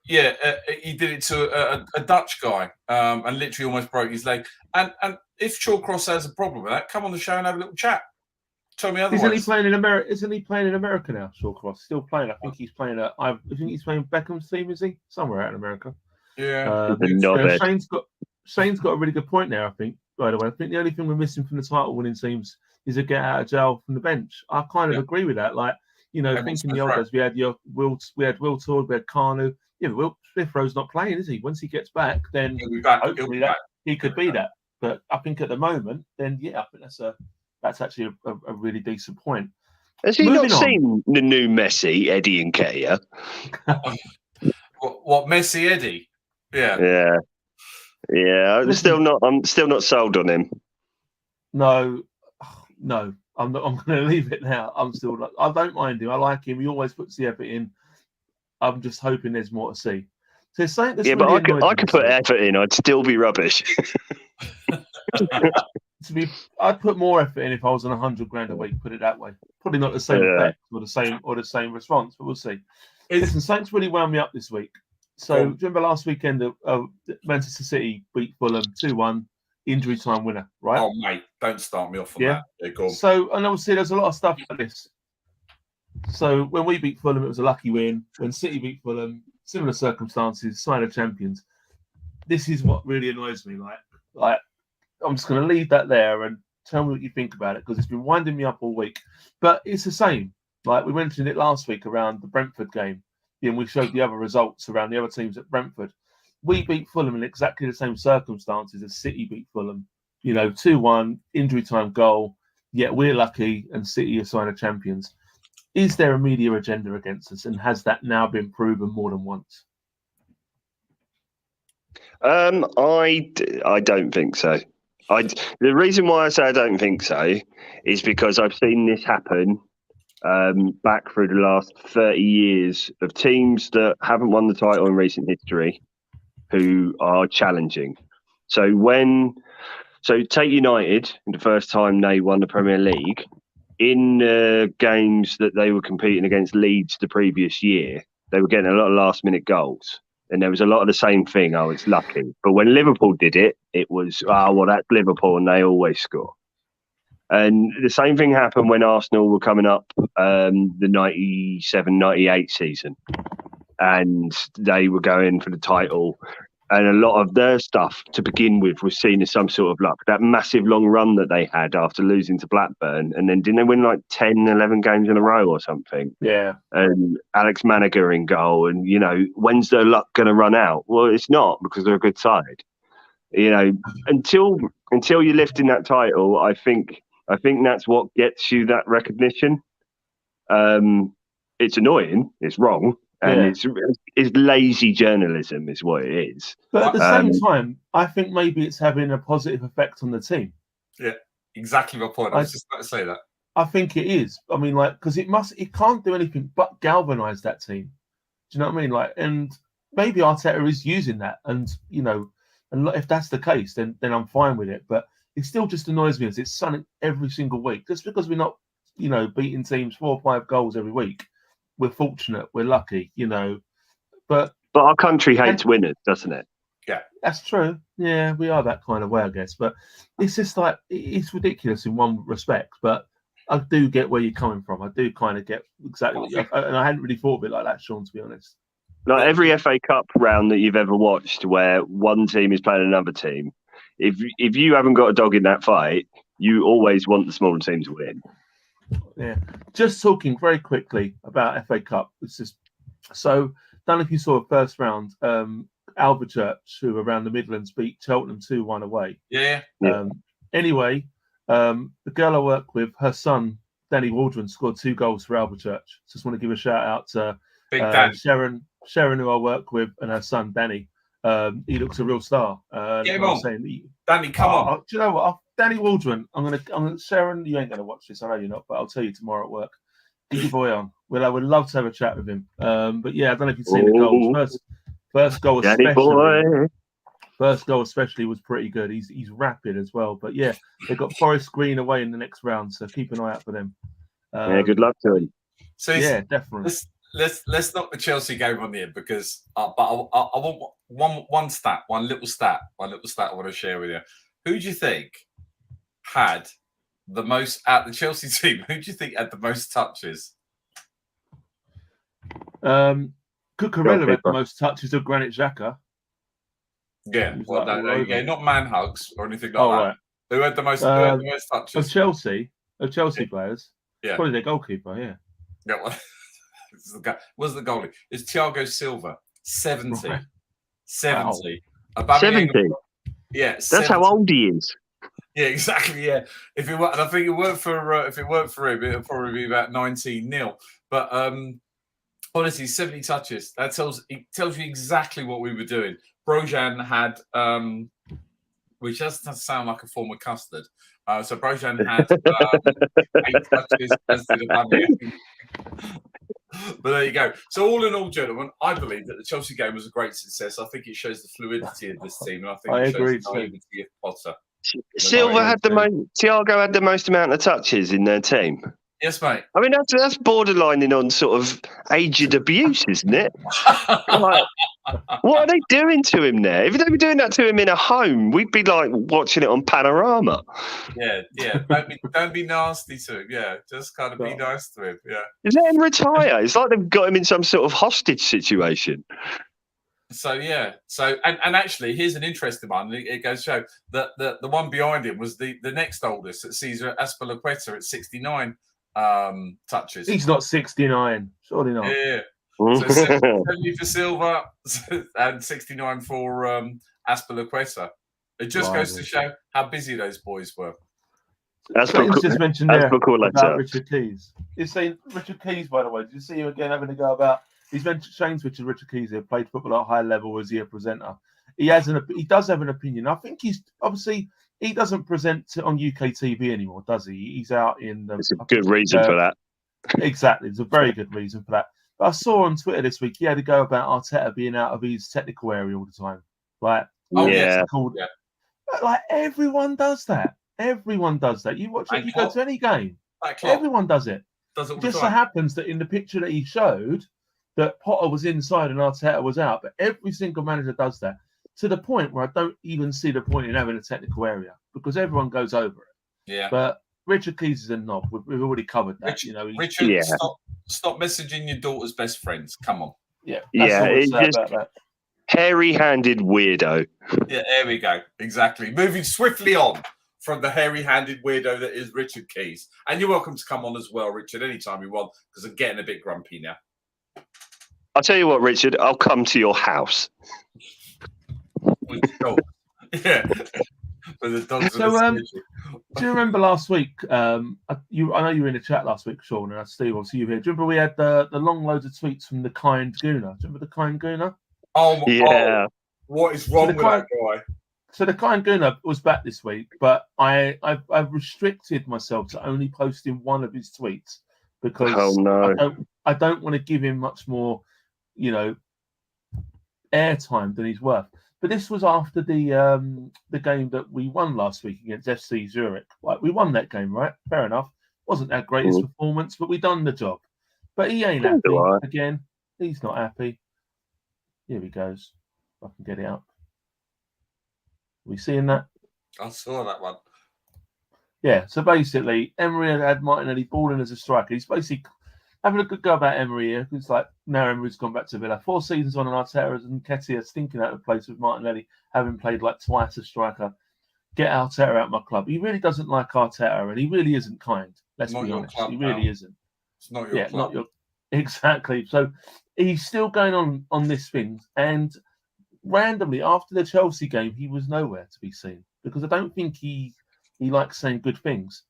Yeah, he did it to a Dutch guy, and literally almost broke his leg. And if Shawcross has a problem with that, come on the show and have a little chat. Tell me otherwise. Isn't he playing in America? Isn't he playing in America now? Shawcross still playing. I think he's playing I think he's playing Beckham's team. Is he somewhere out in America? Yeah. Shane's got a really good point there. I think. By the way, I think the only thing we're missing from the title-winning teams is a get out of jail from the bench. I kind of agree with that. Like, you know, thinking the old days, we had Will Todd, we had Carnu. Yeah, but Will Smith-Rowe's not playing, is he? Once he gets back, then hopefully he could be that. But I think at the moment, then I think that's actually a really decent point. Has he not seen the new Messi, Eddie Nketiah? What Messi, Eddie? Yeah. I'm still not sold on him. No. I'm going to leave it now. I don't mind him. I like him. He always puts the effort in. I'm just hoping there's more to see. So but I could put effort in. I'd still be rubbish. I'd put more effort in if I was on $100,000 a week. Put it that way. Probably not the same effect or the same response, but we'll see. Listen, Saints really wound me up this week. So do you remember last weekend, Manchester City beat Fulham 2-1, injury time winner, right? Oh mate, don't start me off on that. Yeah, go on. So, and obviously there's a lot of stuff like this. So when we beat Fulham, it was a lucky win. When City beat Fulham, similar circumstances, sign of champions. This is what really annoys me. Like I'm just going to leave that there, and Tell me what you think about it, because it's been winding me up all week. But it's the same. Like we mentioned it last week around the Brentford game, and we showed the other results around the other teams at Brentford. We beat Fulham in exactly the same circumstances as City beat Fulham. 2-1, injury time goal, yet we're lucky and City are sign of champions. Is there a media agenda against us, and has that now been proven more than once? I don't think so. The reason why I say I don't think so is because I've seen this happen back through the last 30 years of teams that haven't won the title in recent history who are challenging. So take United, the first time they won the Premier League, in games that they were competing against Leeds the previous year, they were getting a lot of last-minute goals. And there was a lot of the same thing. Oh, it's lucky. But when Liverpool did it, it was, that's Liverpool and they always score. And the same thing happened when Arsenal were coming up the 97-98 season. And they were going for the title. And a lot of their stuff to begin with was seen as some sort of luck. That massive long run that they had after losing to Blackburn. And then didn't they win like 10, 11 games in a row or something? Yeah. And Alex Maniger in goal. And, when's their luck going to run out? Well, it's not, because they're a good side. Until you're lifting that title, I think that's what gets you that recognition. It's annoying. It's wrong. And it's lazy journalism is what it is. But at the same time, I think maybe it's having a positive effect on the team. Yeah, exactly my point. I was just about to say that. I think it is. I mean, because it can't do anything but galvanise that team. Do you know what I mean? And maybe Arteta is using that. And, and if that's the case, then I'm fine with it. But it still just annoys me as it's something every single week. Just because we're not, beating teams 4 or 5 goals every week. We're fortunate, we're lucky, but our country hates winners, doesn't it? Yeah, that's true. Yeah, we are that kind of way, I guess. But it's just like it's ridiculous in one respect. But I do get where you're coming from. I do kind of get exactly, and I hadn't really thought of it like that, Sean. To be honest, like every FA Cup round that you've ever watched, where one team is playing another team, if you haven't got a dog in that fight, you always want the smaller team to win. Yeah, just talking very quickly about FA Cup. It's just so. Don't know if you saw the first round. Alvechurch, who around the Midlands, beat Cheltenham 2-1 away. Yeah. Anyway, the girl I work with, her son Danny Waldron scored 2 goals for Alvechurch. Just want to give a shout out to Sharon, who I work with, and her son Danny. He looks a real star. Game on, Danny, come on. Do you know what? Danny Waldron, I'm gonna. Sharon, you ain't gonna watch this. I know you're not, but I'll tell you tomorrow at work. Get your boy on. Well, I would love to have a chat with him. But yeah, I don't know if you've seen the goals. First goal, especially. First goal, especially, was pretty good. He's rapid as well. But yeah, they've got Forest Green away in the next round, so keep an eye out for them. Good luck to him. So yeah, definitely. Let's knock the Chelsea game on the end, because but I want one little stat I want to share with you. Who do you think had the most at the Chelsea team? Who do you think had the most touches? Cucurella had the most touches of Granit Xhaka. Yeah, well, not man hugs or anything like that. Right. Who had the most touches? Of Chelsea players. Yeah, probably their goalkeeper. Yeah. Yeah. Well, was the goalie? It's Thiago Silva, 70. Right. 70. Wow. 70. Yeah, that's 70. how old he is. Yeah, exactly. Yeah, if it were, and I think it worked for him, it'll probably be about 19-0. But honestly, 70 touches. That tells you exactly what we were doing. Brojan had, which doesn't sound like a form of custard. So Brojan had 8 touches as did Aubameyang. But there you go. So all in all, gentlemen, I believe that the Chelsea game was a great success. I think it shows the fluidity of this team, and I think it shows the naivety of Potter. Thiago had the most amount of touches in their team. Yes, mate. I mean, that's borderlining on sort of aged abuse, isn't it? Like, what are they doing to him there? If they were doing that to him in a home, we'd be like watching it on Panorama. Yeah. Don't be nasty to him. Yeah, just kind of be nice to him. Yeah. Let him retire. It's like they've got him in some sort of hostage situation. So yeah, and actually, here's an interesting one. It goes to show that the one behind him was the next oldest, at Cesar Azpilicueta at 69 touches. He's not 69, surely not. Yeah. So 70 for Silva and 69 for Azpilicueta. It just goes to show how busy those boys were. Something's just mentioned there about Richard Keys. He's saying Richard Keys, by the way. Did you see him again having to go about? He's mentioned Shane's Richard Keys here, played football at a high level, was he a presenter? He does have an opinion. I think he doesn't present on UK TV anymore, does he? He's out in. There's a good reason for that. Exactly, there's a very good reason for that. But I saw on Twitter this week he had to go about Arteta being out of his technical area all the time. Like, like everyone does that. Everyone does that. You watch it, you go to any game. Everyone does it. It just so happens that in the picture that he showed, that Potter was inside and Arteta was out. But every single manager does that, to the point where I don't even see the point in having a technical area because everyone goes over it. Yeah. But Richard Keys is a knob. We've already covered that. Richard, stop messaging your daughter's best friends. Come on. Yeah. It's just hairy-handed weirdo. Yeah, there we go. Exactly. Moving swiftly on from the hairy-handed weirdo that is Richard Keys. And you're welcome to come on as well, Richard, anytime you want, because I'm getting a bit grumpy now. I'll tell you what, Richard, I'll come to your house. Yeah. With the dogs. So, do you remember last week? I know you were in the chat last week, Sean, and Steve, obviously you were here. Do you remember we had the long loads of tweets from the kind Gooner? Do you remember the kind Gooner? Oh, yeah. What is wrong with that guy? So the kind Gooner was back this week, but I've restricted myself to only posting one of his tweets because I don't want to give him much more, airtime than he's worth. But this was after the game that we won last week against FC Zurich. Like, we won that game, right? Fair enough. Wasn't our greatest performance, but we done the job. But he ain't happy. Again, he's not happy. Here he goes. If I can get it up. Are we seeing that? I saw that one. Yeah, so basically, Emery had Martinelli balling as a striker. He's basically having a good go about Emery here. It's like, now Emery's gone back to Villa. 4 seasons on, and Arteta and Nketiah stinking out of place with Martinelli, having played like twice as striker. Get Arteta out of my club. He really doesn't like Arteta, and he really isn't kind. Let's be honest. He really isn't. It's not your club. Not your... Exactly. So he's still going on this thing. And randomly, after the Chelsea game, he was nowhere to be seen because I don't think he likes saying good things.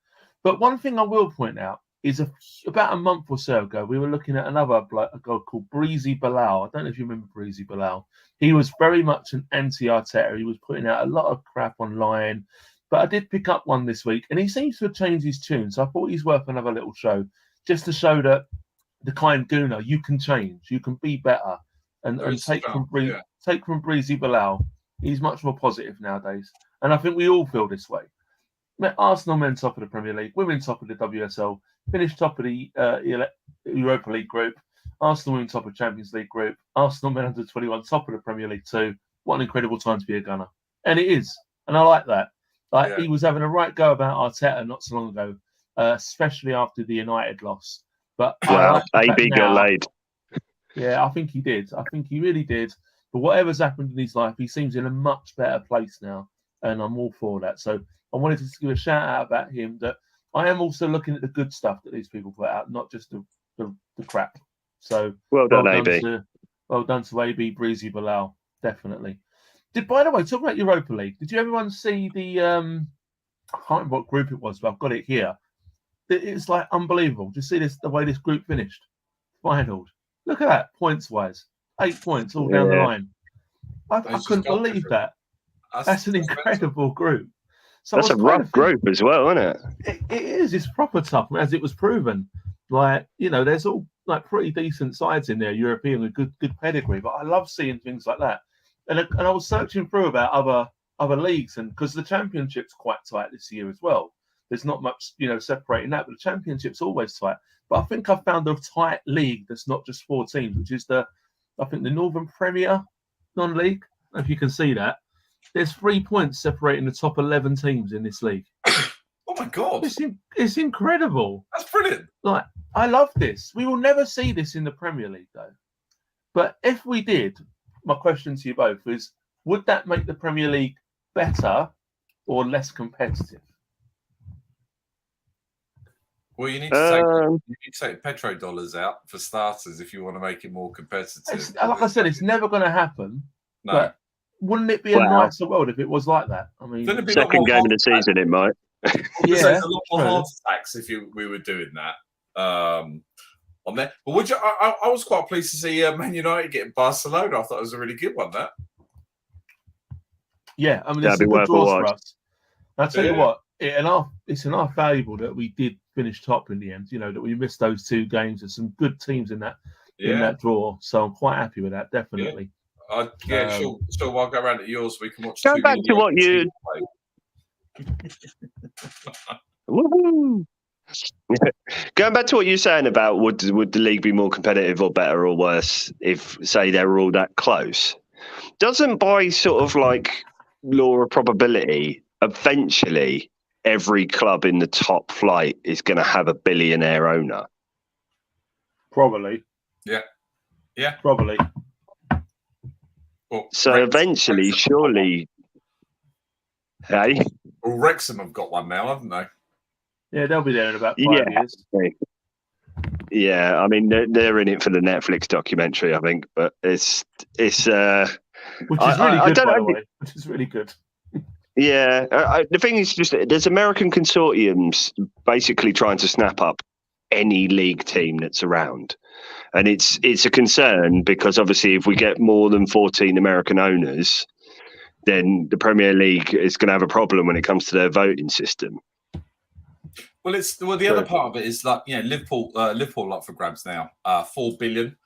But one thing I will point out is about a month or so ago, we were looking at a guy called Breezy Bilal. I don't know if you remember Breezy Bilal. He was very much an anti-Arteta. He was putting out a lot of crap online. But I did pick up one this week, and he seems to have changed his tune. So I thought he's worth another little show, just to show that the kind Gooner, you can change. You can be better. And take from Breezy Bilal. He's much more positive nowadays. And I think we all feel this way. Arsenal men top of the Premier League, women top of the WSL, finished top of the Europa League group, Arsenal women top of Champions League group, Arsenal men under 21 top of the Premier League too. What an incredible time to be a Gunner. And it is. And I like that. He was having a right go about Arteta not so long ago, especially after the United loss. But AB got laid. Yeah, I think he did. I think he really did. But whatever's happened in his life, he seems in a much better place now. And I'm all for that. So I wanted to give a shout out about him, that I am also looking at the good stuff that these people put out, not just the crap. So well done AB. Well done to AB, Breezy Bilal, definitely. By the way, talk about Europa League. Did you everyone see the I can't remember what group it was, but I've got it here. It's like unbelievable. Just see the way this group finished. Finaled. Look at that, points wise. 8 points all down the line. I couldn't believe that. That's an incredible group. So that's a rough group as well, isn't it? It is. It's proper tough, as it was proven. There's all like pretty decent sides in there, European with good pedigree. But I love seeing things like that. And I was searching through about other leagues, and because the Championship's quite tight this year as well. There's not much, separating that, but the Championship's always tight. But I think I've found a tight league that's not just 4 teams, which is the Northern Premier non-league. I don't know if you can see that. There's 3 points separating the top 11 teams in this league. Oh my God. It's incredible. That's brilliant. I love this. We will never see this in the Premier League, though. But if we did, my question to you both is: would that make the Premier League better or less competitive? Well, you need to take petrodollars out for starters if you want to make it more competitive. Like I said, it's never going to happen. No. But wouldn't it be a nicer world if it was like that? I mean, second game of the season, it might. There's a lot more heart attacks if we were doing that. On there, but I was quite pleased to see Man United getting Barcelona. I thought it was a really good one. That. Yeah, I mean, it's a good draws for us. I'll tell you what, it's enough valuable that we did finish top in the end. You know, that we missed those 2 games. There's some good teams in that draw, so I'm quite happy with that. Definitely. Sure. I'll go around at yours. We can watch. Go back to what you. Woohoo! Going back to what you're saying about would the league be more competitive or better or worse if, say, they were all that close? Doesn't, by sort of like law of probability, eventually every club in the top flight is going to have a billionaire owner? Probably. Yeah. Probably. Well, so eventually, surely. Hey. Well, Wrexham have got one now, haven't they? Yeah, they'll be there in about 5 years. Yeah, I mean they're in it for the Netflix documentary, I think, but it's which is really good, by the way. Which is really good. Yeah, the thing is just there's American consortiums basically trying to snap up any league team that's around, and it's a concern because obviously if we get more than 14 American owners, then the Premier League is going to have a problem when it comes to their voting system. Well, the other part of it is like Liverpool up for grabs now, $4 billion.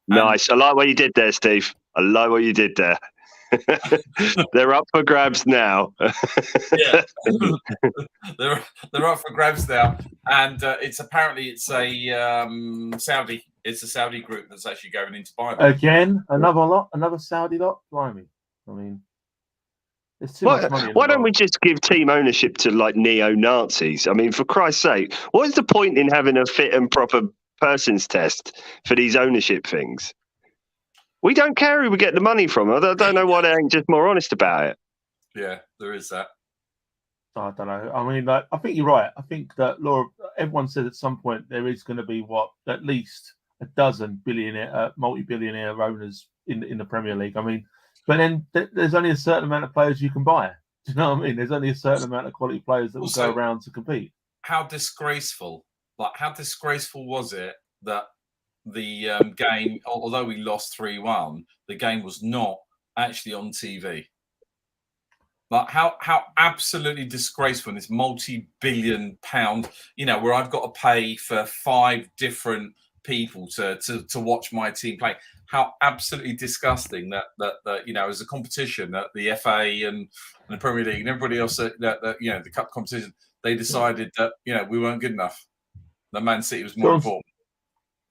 Nice. I like what you did there, Steve. I like what you did there. They're up for grabs now. Yeah, they're up for grabs now, and it's a Saudi group that's actually going into buy them. Again, another Saudi lot. Blimey, I mean. Too much money why don't we just give team ownership to like neo-Nazis? I mean, for Christ's sake, what is the point in having a fit and proper persons test for these ownership things? We don't care who we get the money from. I don't know why they ain't just more honest about it. Yeah, there is that. I don't know. I mean, I think you're right. I think that everyone said at some point there is going to be at least a dozen multi-billionaire owners in the Premier League. I mean. But then there's only a certain amount of players you can buy. Do you know what I mean? There's only a certain amount of quality players that will go around to compete. How disgraceful was it that the game, although we lost 3-1, the game was not actually on TV? Like how absolutely disgraceful in this multi-billion pound, where I've got to pay for 5 different people to watch my team play. How absolutely disgusting that as a competition that the FA and the Premier League and everybody else the cup competition, they decided that we weren't good enough. The Man City was more important.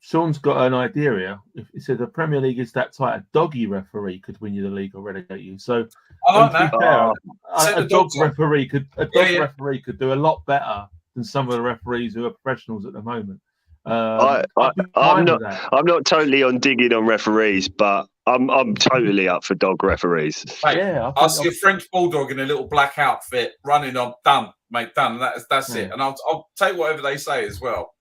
Sean's got an idea here. He said the Premier League is that tight, a doggy referee could win you the league or relegate you. So I like that. A dog referee could do a lot better than some of the referees who are professionals at the moment. I'm not totally on digging on referees, but I'm totally up for dog referees. Mate, yeah, I'll see a French bulldog in a little black outfit running on done. That's it, and I'll take whatever they say as well.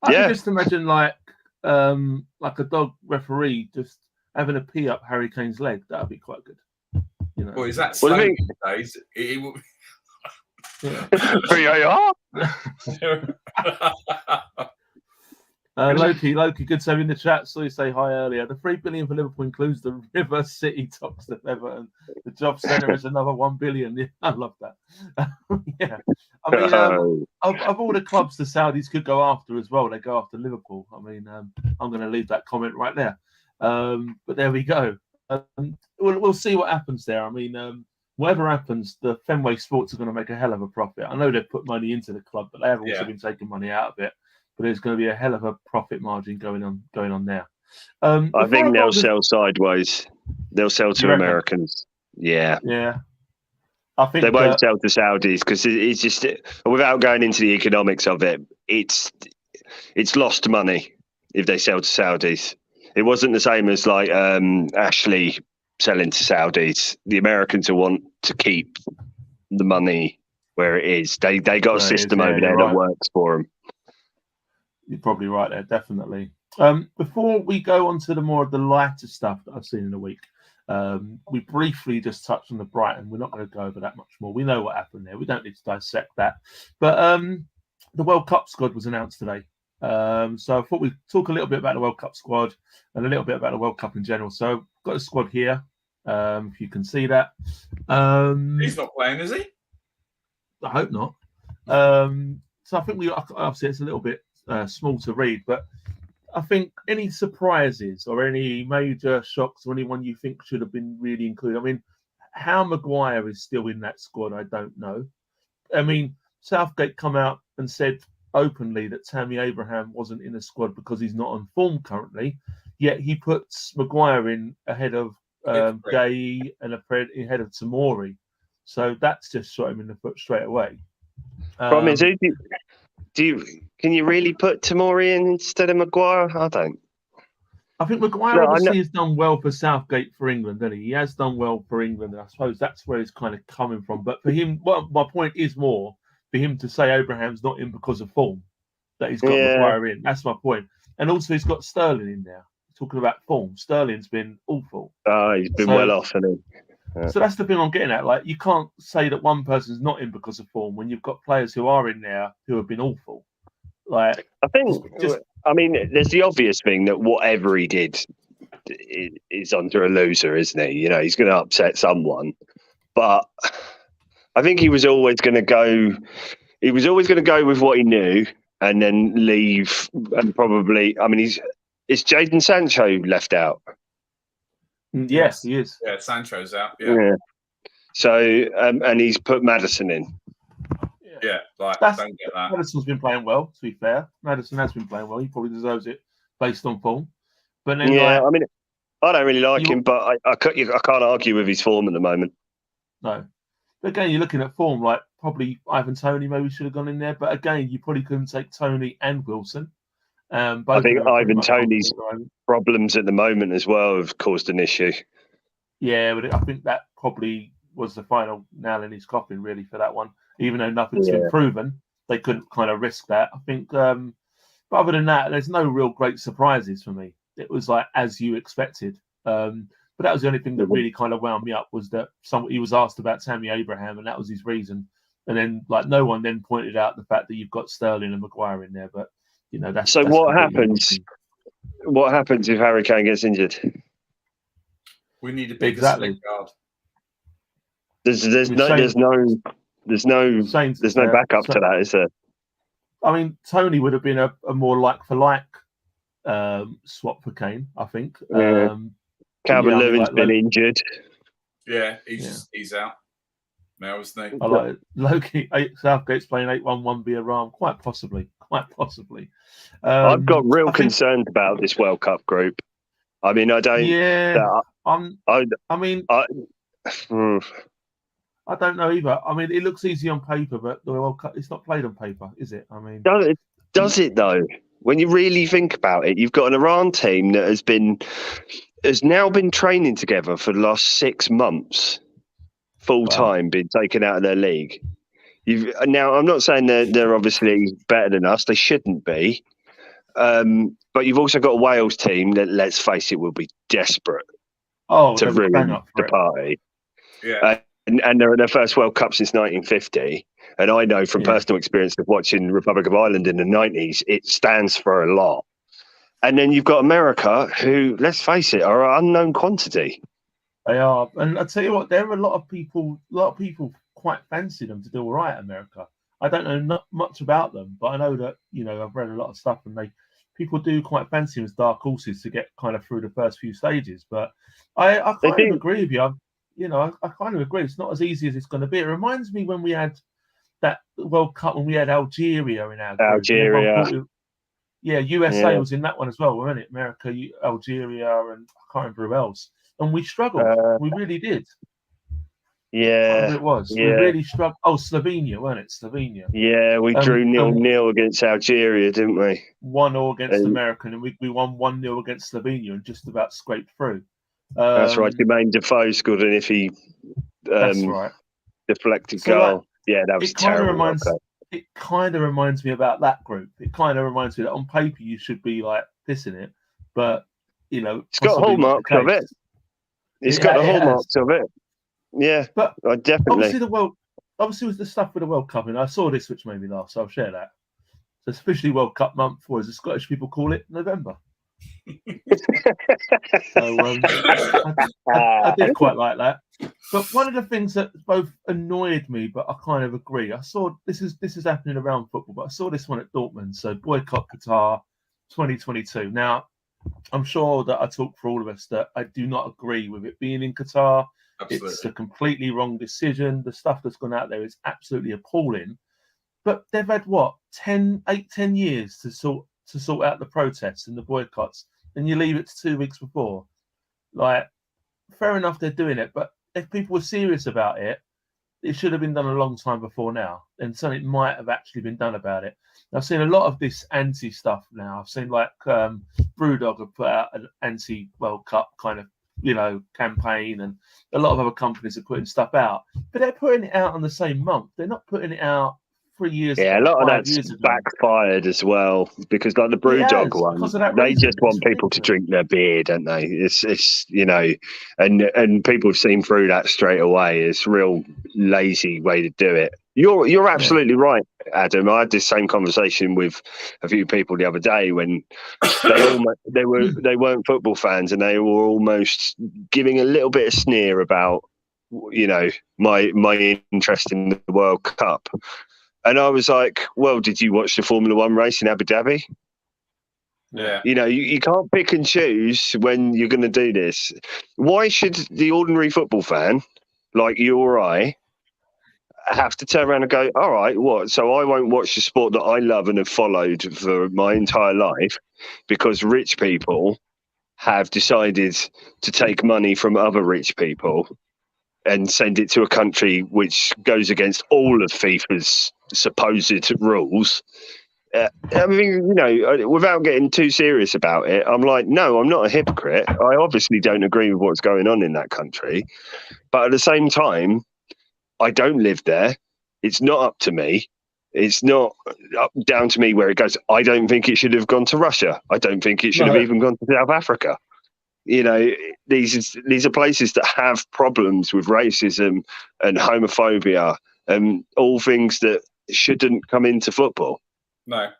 I can just imagine like a dog referee just having a pee up Harry Kane's leg. That would be quite good. Well, is that slow these days? Loki, good to have you in the chat. Saw you say hi earlier. The $3 billion for Liverpool includes the River City talks of Everton. The job centre is another $1 billion. Yeah, I love that. Yeah, I mean, of all the clubs the Saudis could go after as well, they go after Liverpool. I mean, I'm going to leave that comment right there. But there we go. We'll see what happens there. I mean, whatever happens, the Fenway Sports are going to make a hell of a profit. I know they've put money into the club, but they have also been taking money out of it. But there's going to be a hell of a profit margin going on there. I think they'll sell sideways. They'll sell to Americans. Yeah. Yeah. I think they won't sell to Saudis because it's just, without going into the economics of it, it's lost money if they sell to Saudis. It wasn't the same as like Ashley selling to Saudis. The Americans will want to keep the money where it is. They got a system over there that works for them. You're probably right there, definitely. Before we go on to the more of the lighter stuff that I've seen in the week, we briefly just touched on the Brighton. We're not going to go over that much more. We know what happened there. We don't need to dissect that. But the World Cup squad was announced today. So I thought we'd talk a little bit about the World Cup squad and a little bit about the World Cup in general. So I've got a squad here, if you can see that. He's not playing, is he? I hope not. So I think obviously it's a little bit small to read, but I think any surprises or any major shocks or anyone you think should have been really included. I mean, how Maguire is still in that squad, I don't know. I mean, Southgate come out and said openly that Tammy Abraham wasn't in the squad because he's not on form currently, yet he puts Maguire in ahead of Gay and ahead of Tamori. So that's just shot him in the foot straight away. Problem is, can you really put Tamori in instead of Maguire? I don't. I think Maguire obviously has done well for Southgate for England, hasn't he? He has done well for England, and I suppose that's where he's kind of coming from. But for him, my point is more for him to say Abraham's not in because of form, that he's got Maguire in. That's my point. And also he's got Sterling in there. Talking about form, Sterling's been awful. He's been well off, hasn't he? Yeah. So that's the thing I'm getting at. Like, you can't say that one person's not in because of form when you've got players who are in there who have been awful. Like, I think, I mean, there's the obvious thing that whatever he did is under a loser, isn't he? You know, he's going to upset someone. But I think he was always going to go. He was always going to go with what he knew, and then leave. And probably, I mean, is Jadon Sancho left out? Yes, he is. Yeah, Sancho's out. Yeah. So, and he's put Maddison in. Yeah, don't get that. Maddison's been playing well, to be fair. Maddison has been playing well. He probably deserves it based on form. But then, I mean, I don't really like him, but I can't argue with his form at the moment. No. But again, you're looking at form, like probably Ivan Toney maybe should have gone in there. But again, you probably couldn't take Toney and Wilson. I think Ivan Toney's problems at the moment as well have caused an issue. Yeah, but I think that probably was the final nail in his coffin, really, for that one. Even though nothing's been proven, they couldn't kind of risk that. I think, but other than that, there's no real great surprises for me. It was like as you expected. But that was the only thing that really kind of wound me up, was that he was asked about Tammy Abraham, and that was his reason. And then, like, no one then pointed out the fact that you've got Sterling and Maguire in there. But you know, that's what happens. What happens if Harry Kane gets injured? We need a bigger slip guard. There's no backup to that, is there? I mean, Toney would have been a more like for like swap for Kane, I think. Calvin Lewin's been injured. Yeah, he's out now, isn't he? I like it. Loki. Southgate's playing 8-1-1 via Ram, quite possibly. I've got real concerns about this World Cup group. I mean, I don't. Yeah. I don't know either. I mean, it looks easy on paper, but the World Cup, it's not played on paper, is it? I mean, does it though? When you really think about it, you've got an Iran team that has now been training together for the last 6 months, full time, been taken out of their league. Now, I'm not saying they're obviously better than us. They shouldn't be. But you've also got a Wales team that, let's face it, will be desperate to ruin the party. Yeah. And they're at their first World Cup since 1950. And I know from personal experience of watching Republic of Ireland in the 90s, it stands for a lot. And then you've got America, who, let's face it, are an unknown quantity. They are. And I tell you what, there are a lot of people quite fancy them to do all right, America. I don't know not much about them, but I know that, you know, I've read a lot of stuff, and people do quite fancy them as dark horses to get kind of through the first few stages. But I kind of agree with you. I kind of agree. It's not as easy as it's going to be. It reminds me when we had that World Cup, when we had Algeria in our group. Algeria. USA was in that one as well, wasn't it? America, Algeria, and I can't remember who else. And we struggled. We really did. Yeah, It was. We yeah, really struggled. Oh, Slovenia, weren't it? Slovenia. yeah. We drew 0-0 against Algeria, didn't we? 1-0 against And America, and we won 1-0 against Slovenia and just about scraped through. that's right. Jermaine Defoe scored an iffy That's right. deflected So, goal. like, Yeah, that was terrible. It kind of reminds me about that group. It kind of reminds me that on paper you should be like this in it, but you know, It's got hallmarks of it. It's got the hallmarks of it. Yeah, but definitely. Obviously, with the stuff with the World Cup, and I saw this, which made me laugh, so I'll share that. So it's officially World Cup month, or as the Scottish people call it, November. So I did quite like that. But one of the things that both annoyed me, but I kind of agree. I saw this is happening around football, but I saw this one at Dortmund. So boycott Qatar 2022. Now, I'm sure that I talk for all of us that I do not agree with it being in Qatar. Absolutely. It's a completely wrong decision. The stuff that's gone out there is absolutely appalling. But they've had 10 years to sort out the protests and the boycotts, and you leave it to 2 weeks before. Like, fair enough, they're doing it, but if people were serious about it, it should have been done a long time before now, and something might have actually been done about it. I've seen a lot of this anti stuff now. I've seen like Brewdog have put out an anti World Cup kind of campaign, and a lot of other companies are putting stuff out, but they're putting it out on the same month. They're not putting it out 3 years ago. Yeah, a lot of that's backfired as well, because like the Brewdog one, they just want people to drink their beer, don't they? It's and people have seen through that straight away. It's a real lazy way to do it. You're absolutely right, Adam. I had this same conversation with a few people the other day when they weren't football fans, and they were almost giving a little bit of sneer about my interest in the World Cup. And I was like, well, did you watch the Formula One race in Abu Dhabi? Yeah. You can't pick and choose when you're going to do this. Why should the ordinary football fan, like you or I, have to turn around and go, all right, what? So I won't watch the sport that I love and have followed for my entire life because rich people have decided to take money from other rich people and send it to a country which goes against all of FIFA's supposed rules. I mean, without getting too serious about it, I'm like, no, I'm not a hypocrite. I obviously don't agree with what's going on in that country. But at the same time, I don't live there. It's not up to me. It's not up down to me where it goes. I don't think it should have gone to Russia. I don't think it should have even gone to South Africa. These are places that have problems with racism and homophobia and all things that shouldn't come into football. No,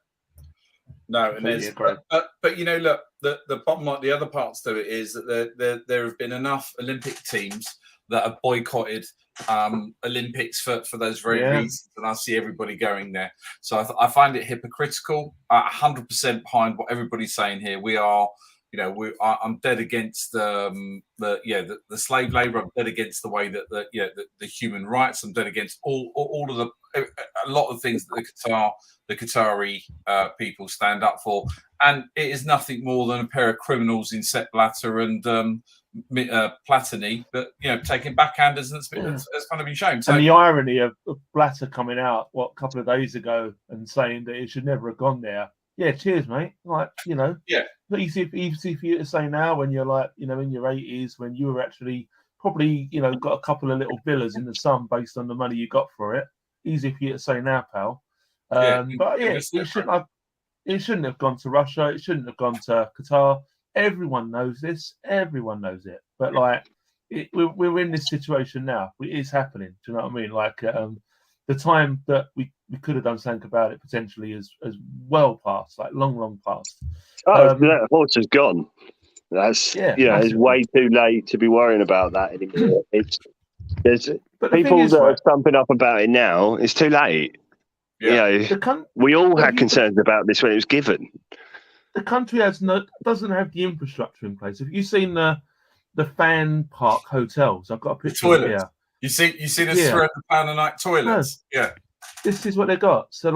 and there's but look, the bottom line, the other parts to it is that there have been enough Olympic teams that have boycotted Olympics for those very reasons, and I see everybody going there. So I find it hypocritical. 100% behind what everybody's saying here. We are. I'm dead against the slave labor. I'm dead against the way that the human rights. I'm dead against all of a lot of things that the Qatari people stand up for. And it is nothing more than a pair of criminals in Sepp Blatter and Platini, but taking backhanders, and it's kind of been shown. So, and the irony of Blatter coming out a couple of days ago and saying that it should never have gone there. Yeah, cheers, mate. Like, yeah. Easy for you to say now when you're like, in your 80s, when you were actually probably, got a couple of little villas in the sun based on the money you got for it. Easy for you to say now, pal. But yeah, it shouldn't have gone to Russia. It shouldn't have gone to Qatar. Everyone knows this. Everyone knows it. But we're in this situation now. It is happening. Do you know what I mean? Like the time that we could have done something about it potentially is well past, like long past. That horse is gone. That's it's way too late to be worrying about that anymore. There's people that are stumping up about it now. It's too late. Yeah. We all had concerns about this when it was given. The country doesn't have the infrastructure in place. Have you seen the fan park hotels? I've got a picture of it here. You see the £300 a night toilets? No. Yeah. This is what they got. So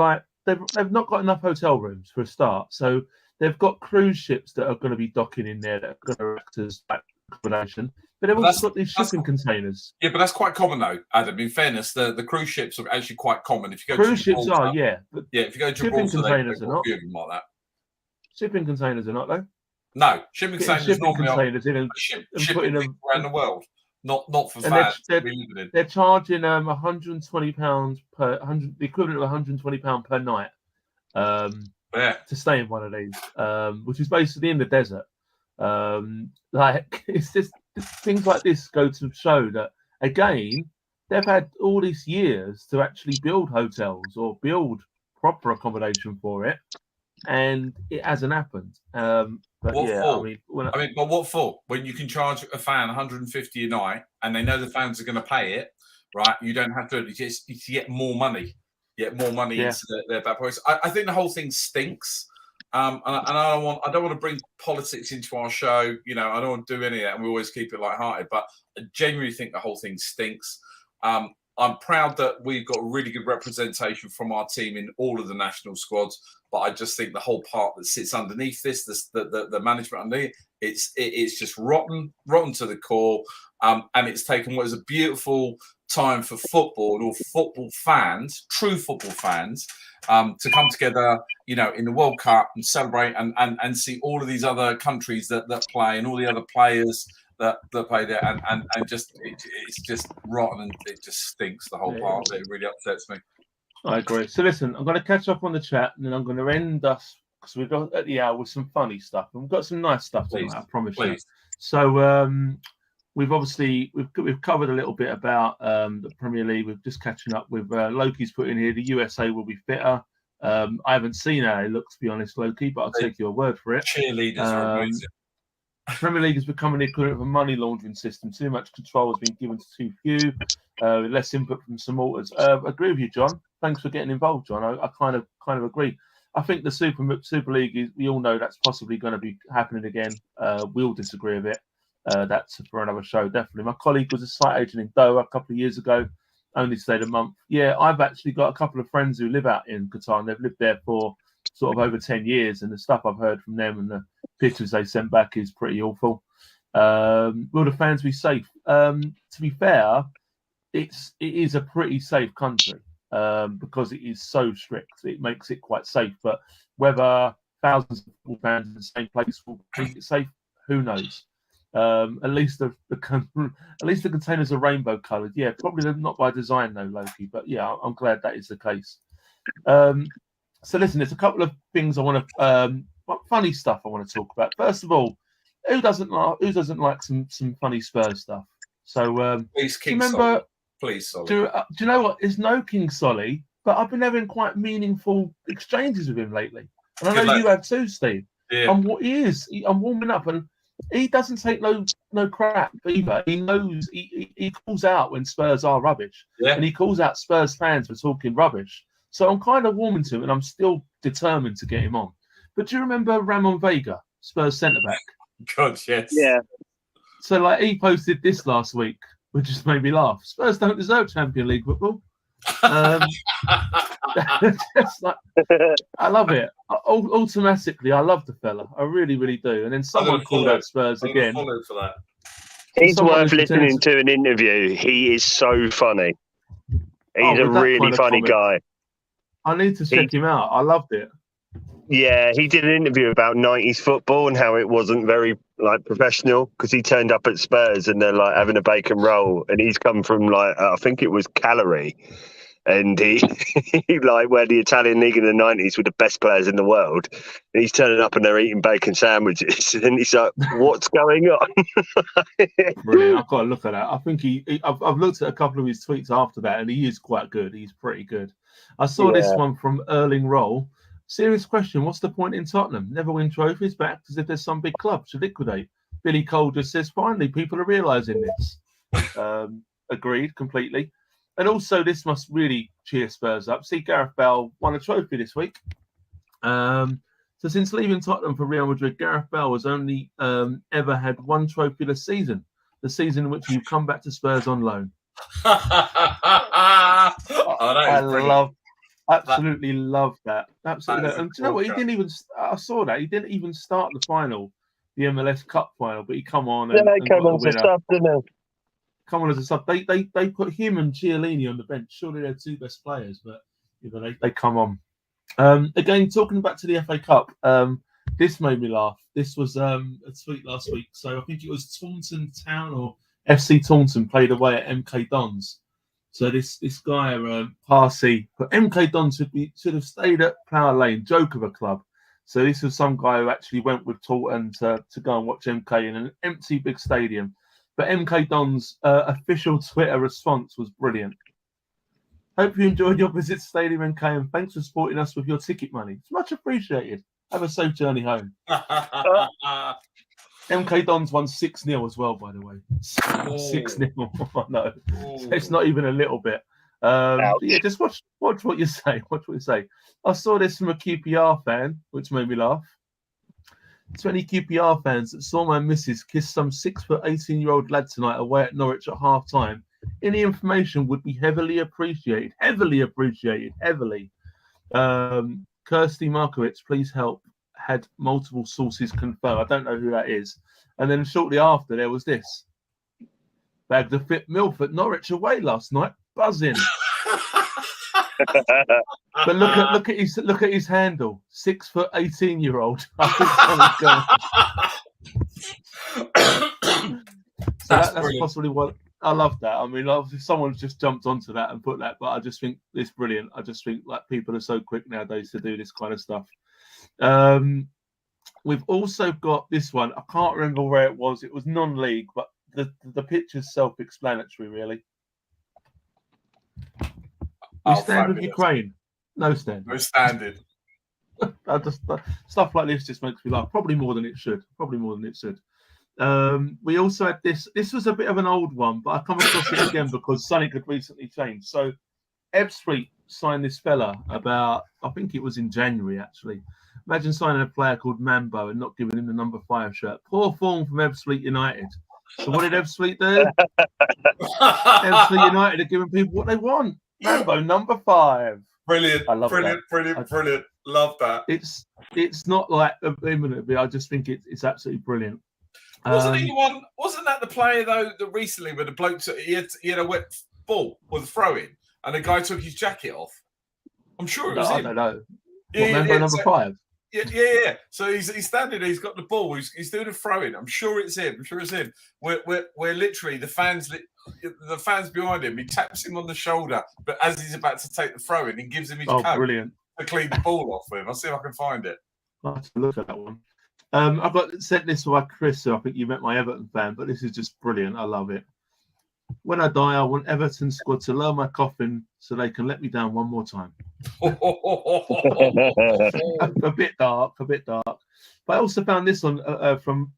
they've not got enough hotel rooms for a start. So they've got cruise ships that are going to be docking in there that are going to act as accommodation, but they've But also got these shipping containers. Yeah, but that's quite common though, Adam. In fairness, the cruise ships are actually quite common. If you go Cruise to ships Gibraltar, are, but if you go to shipping Gibraltar, containers they've are got a not. few of them like that. Shipping containers are not, though. No, shipping Getting containers shipping normally containers in and shipping putting things them around the world, not for and fans. they're charging £120 per the equivalent of £120 per night to stay in one of these, which is basically in the desert. Like it's just things like this go to show that again they've had all these years to actually build hotels or build proper accommodation for it, and it hasn't happened. But what yeah, for? I mean, but what for? When you can charge a fan 150 a night, and they know the fans are going to pay it, right? You don't have to. You get more money. You get more money into their back pockets. I think the whole thing stinks. And I don't want to bring politics into our show. You know, I don't want to do any of that, and we always keep it lighthearted. But I genuinely think the whole thing stinks. I'm proud that we've got really good representation from our team in all of the national squads. But I just think the whole part that sits underneath this, the management underneath, it's just rotten to the core. And it's taken what is a beautiful time for football and all football fans, true football fans, to come together, you know, in the World Cup and celebrate and see all of these other countries that play and all the other players that play there, and just it's just rotten and it just stinks, the whole part of it. It really upsets me. I agree. So listen, I'm going to catch up on the chat, and then I'm going to end us because we've got at the hour with some funny stuff, and we've got some nice stuff tonight. I promise you. So we've covered a little bit about the Premier League. We're just catching up with Loki's put in here. The USA will be fitter. I haven't seen how it looks, to be honest, Loki, but I'll take your word for it. Cheerleaders are amazing. Premier League is becoming the equivalent of a money laundering system. Too much control has been given to too few, less input from some alters. I agree with you, John. Thanks for getting involved, John. I kind of agree. I think the Super League is, we all know that's possibly going to be happening again. We'll disagree with it. That's for another show, definitely. My colleague was a site agent in Doha a couple of years ago, only stayed a month. Yeah, I've actually got a couple of friends who live out in Qatar, and they've lived there for sort of over 10 years, and the stuff I've heard from them and the pictures they sent back is pretty awful. Will the fans be safe? To be fair, it is a pretty safe country because it is so strict. It makes it quite safe. But whether thousands of football fans in the same place will make it safe, who knows? At least the containers are rainbow coloured. Yeah, probably not by design though, Loki. But yeah, I'm glad that is the case. So listen, there's a couple of things I want to funny stuff I want to talk about. First of all, who doesn't like some funny Spurs stuff? So please, King remember, Solly. Please, Solly. Do you know what? There's no King Solly, but I've been having quite meaningful exchanges with him lately, and I know you have too, Steve. Yeah. I'm warming up, and he doesn't take no crap either. He knows he calls out when Spurs are rubbish, and he calls out Spurs fans for talking rubbish. So I'm kind of warming to him, and I'm still determined to get him on. But do you remember Ramon Vega, Spurs centre-back? God, yes. Yeah. So, like, he posted this last week, which just made me laugh. Spurs don't deserve Champions League football. Just like, I love it. Automatically, I love the fella. I really, really do. And then someone called out Spurs again. For that. He's worth listening to an interview. He is so funny. He's a really funny guy. I need to check him out. I loved it. Yeah, he did an interview about 90s football and how it wasn't very professional because he turned up at Spurs and they're like having a bacon roll, and he's come from I think it was Cagliari, and he where the Italian league in the 90s were the best players in the world, and he's turning up and they're eating bacon sandwiches, and he's like, "What's going on?" Brilliant! I've got to look at that. I think I've looked at a couple of his tweets after that, and he is quite good. He's pretty good. I saw this one from Erling Roll. Serious question. What's the point in Tottenham? Never win trophies, but act as if there's some big club to liquidate. Billy Cole just says, finally, people are realising this. Agreed completely. And also, this must really cheer Spurs up. See, Gareth Bale won a trophy this week. So since leaving Tottenham for Real Madrid, Gareth Bale has only ever had one trophy-less season, the season in which he'd come back to Spurs on loan. Absolutely love that. Absolutely. And do you know what? I saw that. He didn't even start the final the MLS Cup final, but he come on Yeah, and they got come the on as a winner. sub, didn't Come on as a sub. They put him and Chiellini on the bench. Surely they're two best players, but they come on. Again, talking back to the FA Cup, this made me laugh. This was a tweet last week. So I think it was Taunton Town or FC Taunton played away at MK Dons. So this guy, Parsi, but MK Dons should have stayed at Plough Lane, joke of a club. So this was some guy who actually went with Taunton to go and watch MK in an empty big stadium. But MK Dons' official Twitter response was brilliant. Hope you enjoyed your visit to Stadium MK and thanks for supporting us with your ticket money. It's much appreciated. Have a safe journey home. MK Dons won 6-0 as well, by the way. 6-0. No, it's not even a little bit. Yeah, just watch what you say. Watch what you say. I saw this from a QPR fan, which made me laugh. 20 QPR fans that saw my missus kiss some 6'18" lad tonight away at Norwich at half time. Any information would be heavily appreciated. Heavily appreciated. Heavily. Kirsty Markowitz, please help. Had multiple sources confirm. I don't know who that is. And then shortly after, there was this. Bagged a fit MILF at Norwich away last night. Buzzing. But look at his handle. 6'18". I think that's possibly what I love. That I mean, if someone's just jumped onto that and put that, but I just think it's brilliant. I just think like people are so quick nowadays to do this kind of stuff. We've also got this one. I can't remember where it was. It was non-league, but the picture's self-explanatory, really. We stand with Ukraine. No stand. No standing. Stuff like this just makes me laugh. Probably more than it should. We also had this. This was a bit of an old one, but I come across it again because something had recently changed. So, Xtra signed this fella about, I think it was in January actually. Imagine signing a player called Mambo and not giving him the number 5 shirt. Poor form from Xtra United. So what did Xtra do? Xtra United are giving people what they want. Mambo number 5. Brilliant. I love brilliant. Love that. It's not like imminent, but I just think it's absolutely brilliant. Wasn't that the player though that recently where the bloke he had a wet ball with a throw in and the guy took his jacket off? I'm sure it was him. I don't know. Mambo number 5? Yeah. So he's standing there. He's got the ball. He's doing a throw in. I'm sure it's him. We're literally the fans behind him. He taps him on the shoulder, but as he's about to take the throw in, he gives him his coat brilliant. to clean the ball off with. I'll see if I can find it. I'll have to look at that one. I've got sent this by Chris, so I think you met my Everton fan, but this is just brilliant. I love it. When I die, I want Everton squad to lower my coffin so they can let me down one more time. a bit dark. But I also found this on from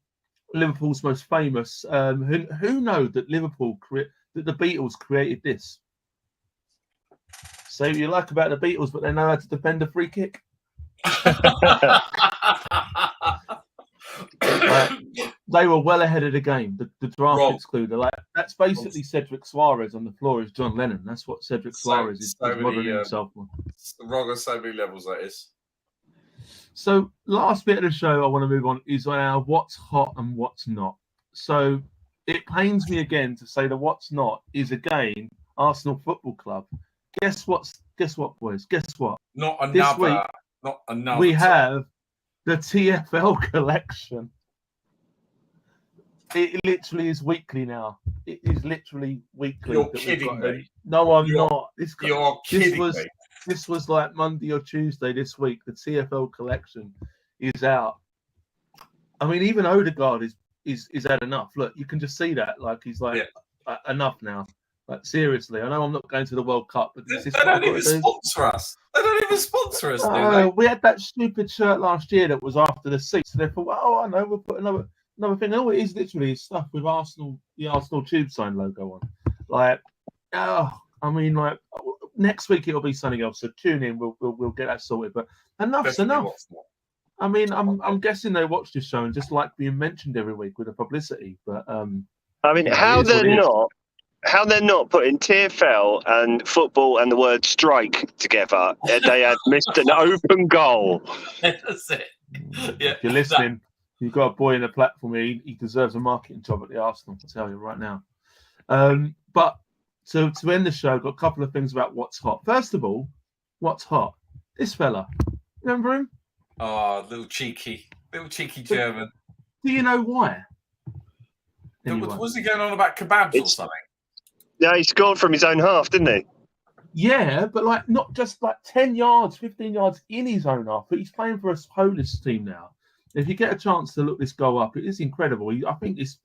Liverpool's most famous. Who know that that the Beatles created this? Say what you like about the Beatles, but they know how to defend a free kick. They were well ahead of the game. The draft excluded. That's basically Cedric Suarez on the floor as John Lennon. That's what Cedric Suarez is modelling himself on. Wrong on so many levels, that is. So last bit of the show I want to move on is on our what's hot and what's not. So it pains me again to say that what's not is again Arsenal Football Club. Guess what, boys? Guess what? Not another. We have the TFL collection. It literally is weekly now. It is literally weekly. You're kidding me. No, I'm not. You're kidding me. This was like Monday or Tuesday this week. The TFL collection is out. I mean, even Odegaard is had enough. Look, you can just see that. Like he's like enough now. Like seriously, I know I'm not going to the World Cup, but they don't even sponsor us. They don't even sponsor us. Do they? We had that stupid shirt last year that was after the seats. So they thought, oh, I know, we'll put another thing. No, it is literally stuff with the Arsenal tube sign logo on. Like, I mean, like next week it'll be something else. So tune in. We'll get that sorted. But enough's enough. I mean, I'm guessing they watch this show and just like being mentioned every week with the publicity. But I mean, how they're not putting TFL and football and the word strike together? They had missed an open goal. That's it. Yeah, if you're listening, You've got a boy in the platform here. He deserves a marketing job at the Arsenal, I'll tell you right now. But to end the show, I've got a couple of things about what's hot. First of all, what's hot? This fella. Remember him? Oh, little cheeky German. Do you know why? Was he going on about kebabs or something? Yeah, he scored from his own half, didn't he? Yeah, but like not just like 10 yards, 15 yards in his own half, but he's playing for a Polish team now. If you get a chance to look this goal up, it is incredible. I think it's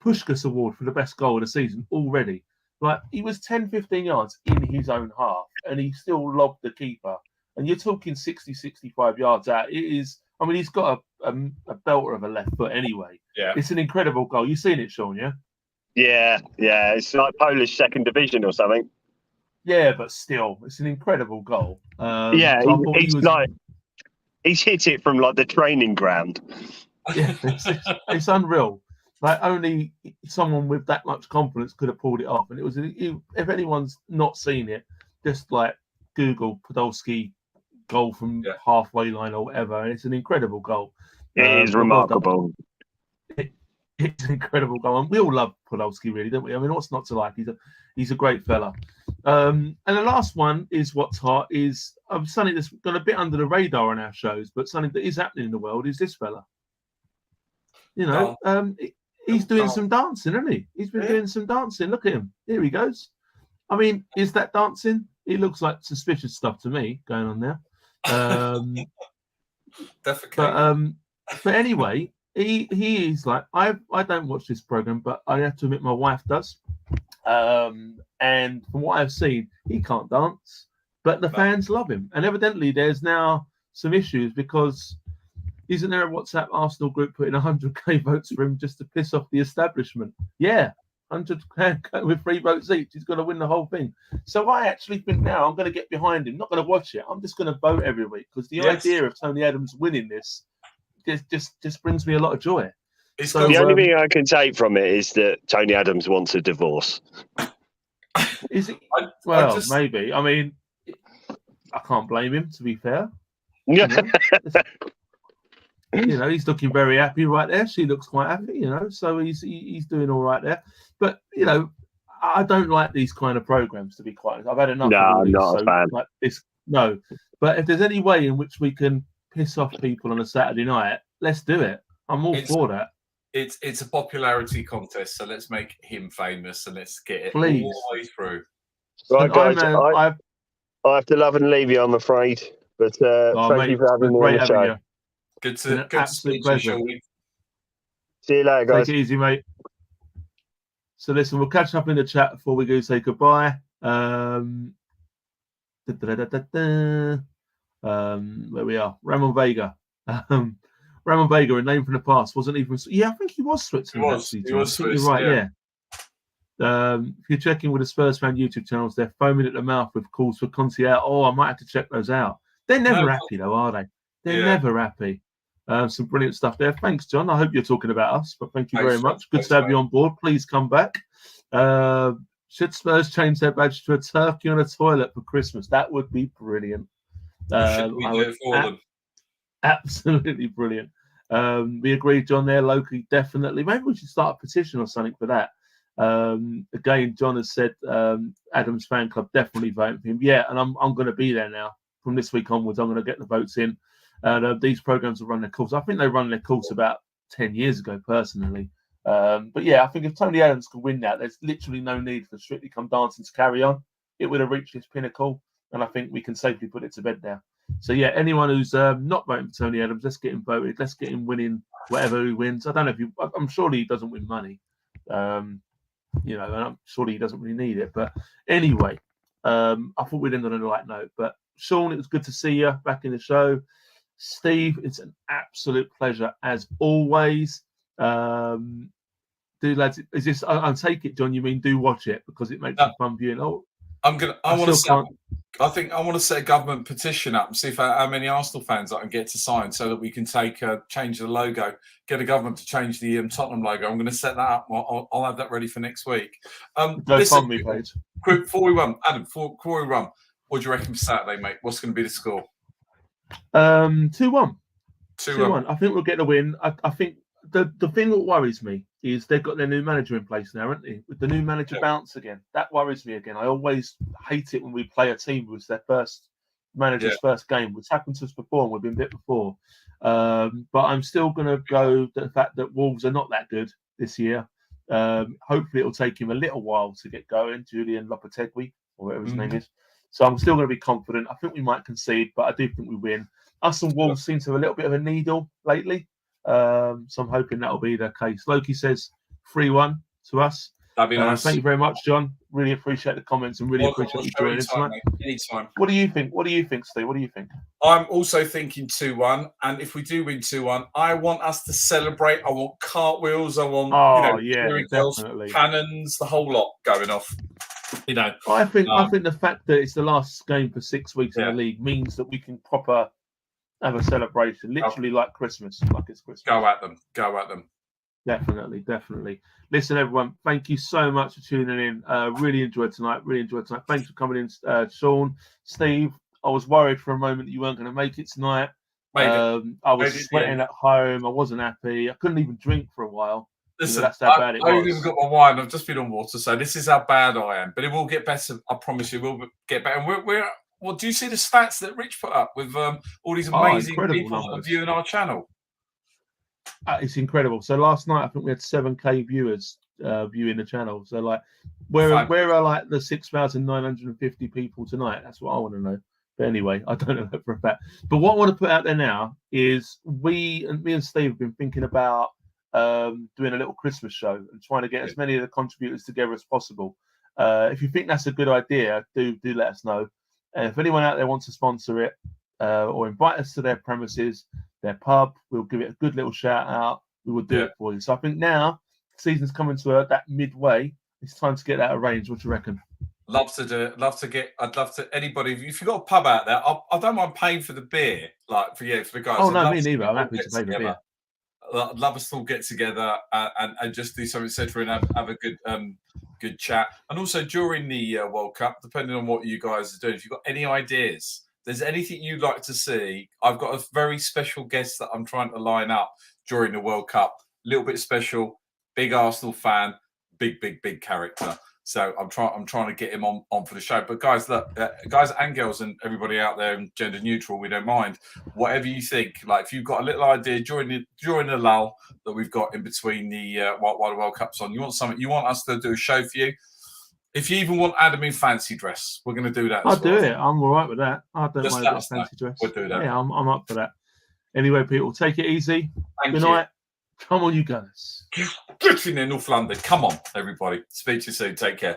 Puskás Award for the best goal of the season already. Like he was 10, 15 yards in his own half and he still lobbed the keeper. And you're talking 60, 65 yards out. It is, I mean, he's got a belter of a left foot anyway. Yeah. It's an incredible goal. You've seen it, Sean, yeah? Yeah. It's like Polish second division or something. Yeah, but still, it's an incredible goal. Yeah, so he's hit it from like the training ground. Yeah, it's unreal. Like only someone with that much confidence could have pulled it off. And it was, if anyone's not seen it, just like Google Podolski goal from halfway line or whatever. And it's an incredible goal. It is remarkable. It's an incredible goal. And we all love Podolski, really, don't we? I mean, what's not to like? He's a great fella. And the last one is what's hot is something that's gone a bit under the radar on our shows, but something that is happening in the world is this fella. You know, he's doing some dancing, isn't he? He's been doing some dancing. Look at him. Here he goes. I mean, is that dancing? It looks like suspicious stuff to me going on there. Definitely. But anyway, he is like, I don't watch this program, but I have to admit my wife does. And from what I've seen, he can't dance, but the fans love him. And evidently there's now some issues because isn't there a WhatsApp Arsenal group putting 100k votes for him just to piss off the establishment? Yeah, 100k with 3 votes each. He's going to win the whole thing. So I actually think now I'm going to get behind him. Not going to watch it. I'm just going to vote every week because the idea of Tony Adams winning this just brings me a lot of joy. So the only thing I can take from it is that Tony Adams wants a divorce. Is it? Maybe. I mean, I can't blame him, to be fair. You know, he's looking very happy right there. She looks quite happy, you know, so he's doing all right there. But, you know, I don't like these kind of programs, to be quite honest. I've had enough of these. Not a fan. Like this, no. But if there's any way in which we can piss off people on a Saturday night, let's do it. I'm all for that. It's a popularity contest, so let's make him famous and let's get it all the way through. Right, guys, I have to love and leave you, I'm afraid. But thank you for having me on the show. Good to speak to you. See you later, guys. Take it easy, mate. So listen, we'll catch up in the chat before we go say goodbye. Where we are, Ramon Vega. Ramon Vega, a name from the past, wasn't even. Yeah, I think he was Switzerland. He was Swiss, you're right, yeah. If you're checking with the Spurs fan YouTube channels, they're foaming at the mouth with calls for Conte out. Oh, I might have to check those out. They're never happy, though, are they? They're never happy. Some brilliant stuff there. Thanks, John. I hope you're talking about us, but thank you very much. Good to have you on board. Please come back. Should Spurs change their badge to a turkey on a toilet for Christmas? That would be brilliant. Should we do it for them? Absolutely brilliant. We agree, John, there locally, definitely. Maybe we should start a petition or something for that. Again, John has said Adams fan club definitely voting for him. Yeah, and I'm going to be there now. From this week onwards, I'm going to get the votes in. And these programs will run their course. I think they run their course about 10 years ago, personally. But yeah, I think if Tony Adams could win that, there's literally no need for Strictly Come Dancing to carry on. It would have reached its pinnacle, and I think we can safely put it to bed now. So yeah, anyone who's not voting for Tony Adams, let's get him voted. Let's get him winning whatever he wins. I don't know if I'm sure he doesn't win money. You know, and I'm sure he doesn't really need it. But anyway, I thought we'd end on a light note. But Sean, it was good to see you back in the show. Steve, it's an absolute pleasure as always. Do lads, is this? I'll take it, John. You mean do watch it because it makes it fun viewing. Oh, I want to set a government petition up and see how many Arsenal fans I can get to sign so that we can change the logo, get a government to change the Tottenham logo. I'm going to set that up. I'll have that ready for next week. Listen, me, page. Before we run, Adam, before we run, what do you reckon for Saturday, mate? What's going to be the score? 2-1. 2-1. I think we'll get the win. I think the thing that worries me is they've got their new manager in place now, haven't they? With the new manager bounce again, that worries me again. I always hate it when we play a team with their first manager's first game, which happened to us before, and we've been bit before. But I'm still going to go the fact that Wolves are not that good this year. Hopefully, it'll take him a little while to get going, Julian Lopetegui, or whatever his name is. So I'm still going to be confident. I think we might concede, but I do think we win. Us and Wolves seem to have a little bit of a needle lately. So I'm hoping that'll be the case. Loki says 3-1 to us. That'd be nice. Thank you very much, John. Really appreciate the comments and really appreciate you joining us tonight. Anytime. What do you think? What do you think, Steve? What do you think? I'm also thinking 2-1, and if we do win 2-1, I want us to celebrate. I want cartwheels. I want definitely cannons, the whole lot going off. I think the fact that it's the last game for 6 weeks in the league means that we can proper have a celebration, literally like Christmas, like it's Christmas. Go at them. Definitely. Listen, everyone, thank you so much for tuning in. Really enjoyed tonight. Thanks for coming in, Sean, Steve. I was worried for a moment that you weren't going to make it tonight. I was sweating at home. I wasn't happy. I couldn't even drink for a while. Listen, that's how bad it was. I've even got my wine. I've just been on water, so this is how bad I am. But it will get better. I promise you, we'll get better. And we're well, do you see the stats that Rich put up with all these amazing people that are viewing our channel? It's incredible. So last night, I think we had 7K viewers viewing the channel. So like, where are like the 6,950 people tonight? That's what I want to know. But anyway, I don't know that for a fact. But what I want to put out there now is me and Steve have been thinking about doing a little Christmas show and trying to get as many of the contributors together as possible. If you think that's a good idea, do let us know. And if anyone out there wants to sponsor it or invite us to their premises, their pub, we'll give it a good little shout out. We will do it for you. So I think now season's coming to that midway. It's time to get that arranged. What do you reckon? Love to do it. I'd love to. Anybody, if you've got a pub out there, I don't mind paying for the beer, like for the guys. Oh no, me neither. I'm happy to pay the beer. I'd love us to all get together and just do something, etc., and have a good chat. And also during the World Cup, depending on what you guys are doing, if you've got any ideas, there's anything you'd like to see, I've got a very special guest that I'm trying to line up during the World Cup. A little bit special, big Arsenal fan, big character. So I'm trying to get him on for the show. But guys, look, guys and girls and everybody out there, and gender neutral, we don't mind. Whatever you think, like if you've got a little idea during the lull that we've got in between the while the World Cup's on, you want us to do a show for you. If you even want Adam in fancy dress, we're going to do that. I'll do it. I'm all right with that. I don't mind about fancy dress. We'll do that. Yeah, I'm up for that. Anyway, people, take it easy. Good night. Come on, you guys. Get in there, North London. Come on, everybody. Speak to you soon. Take care.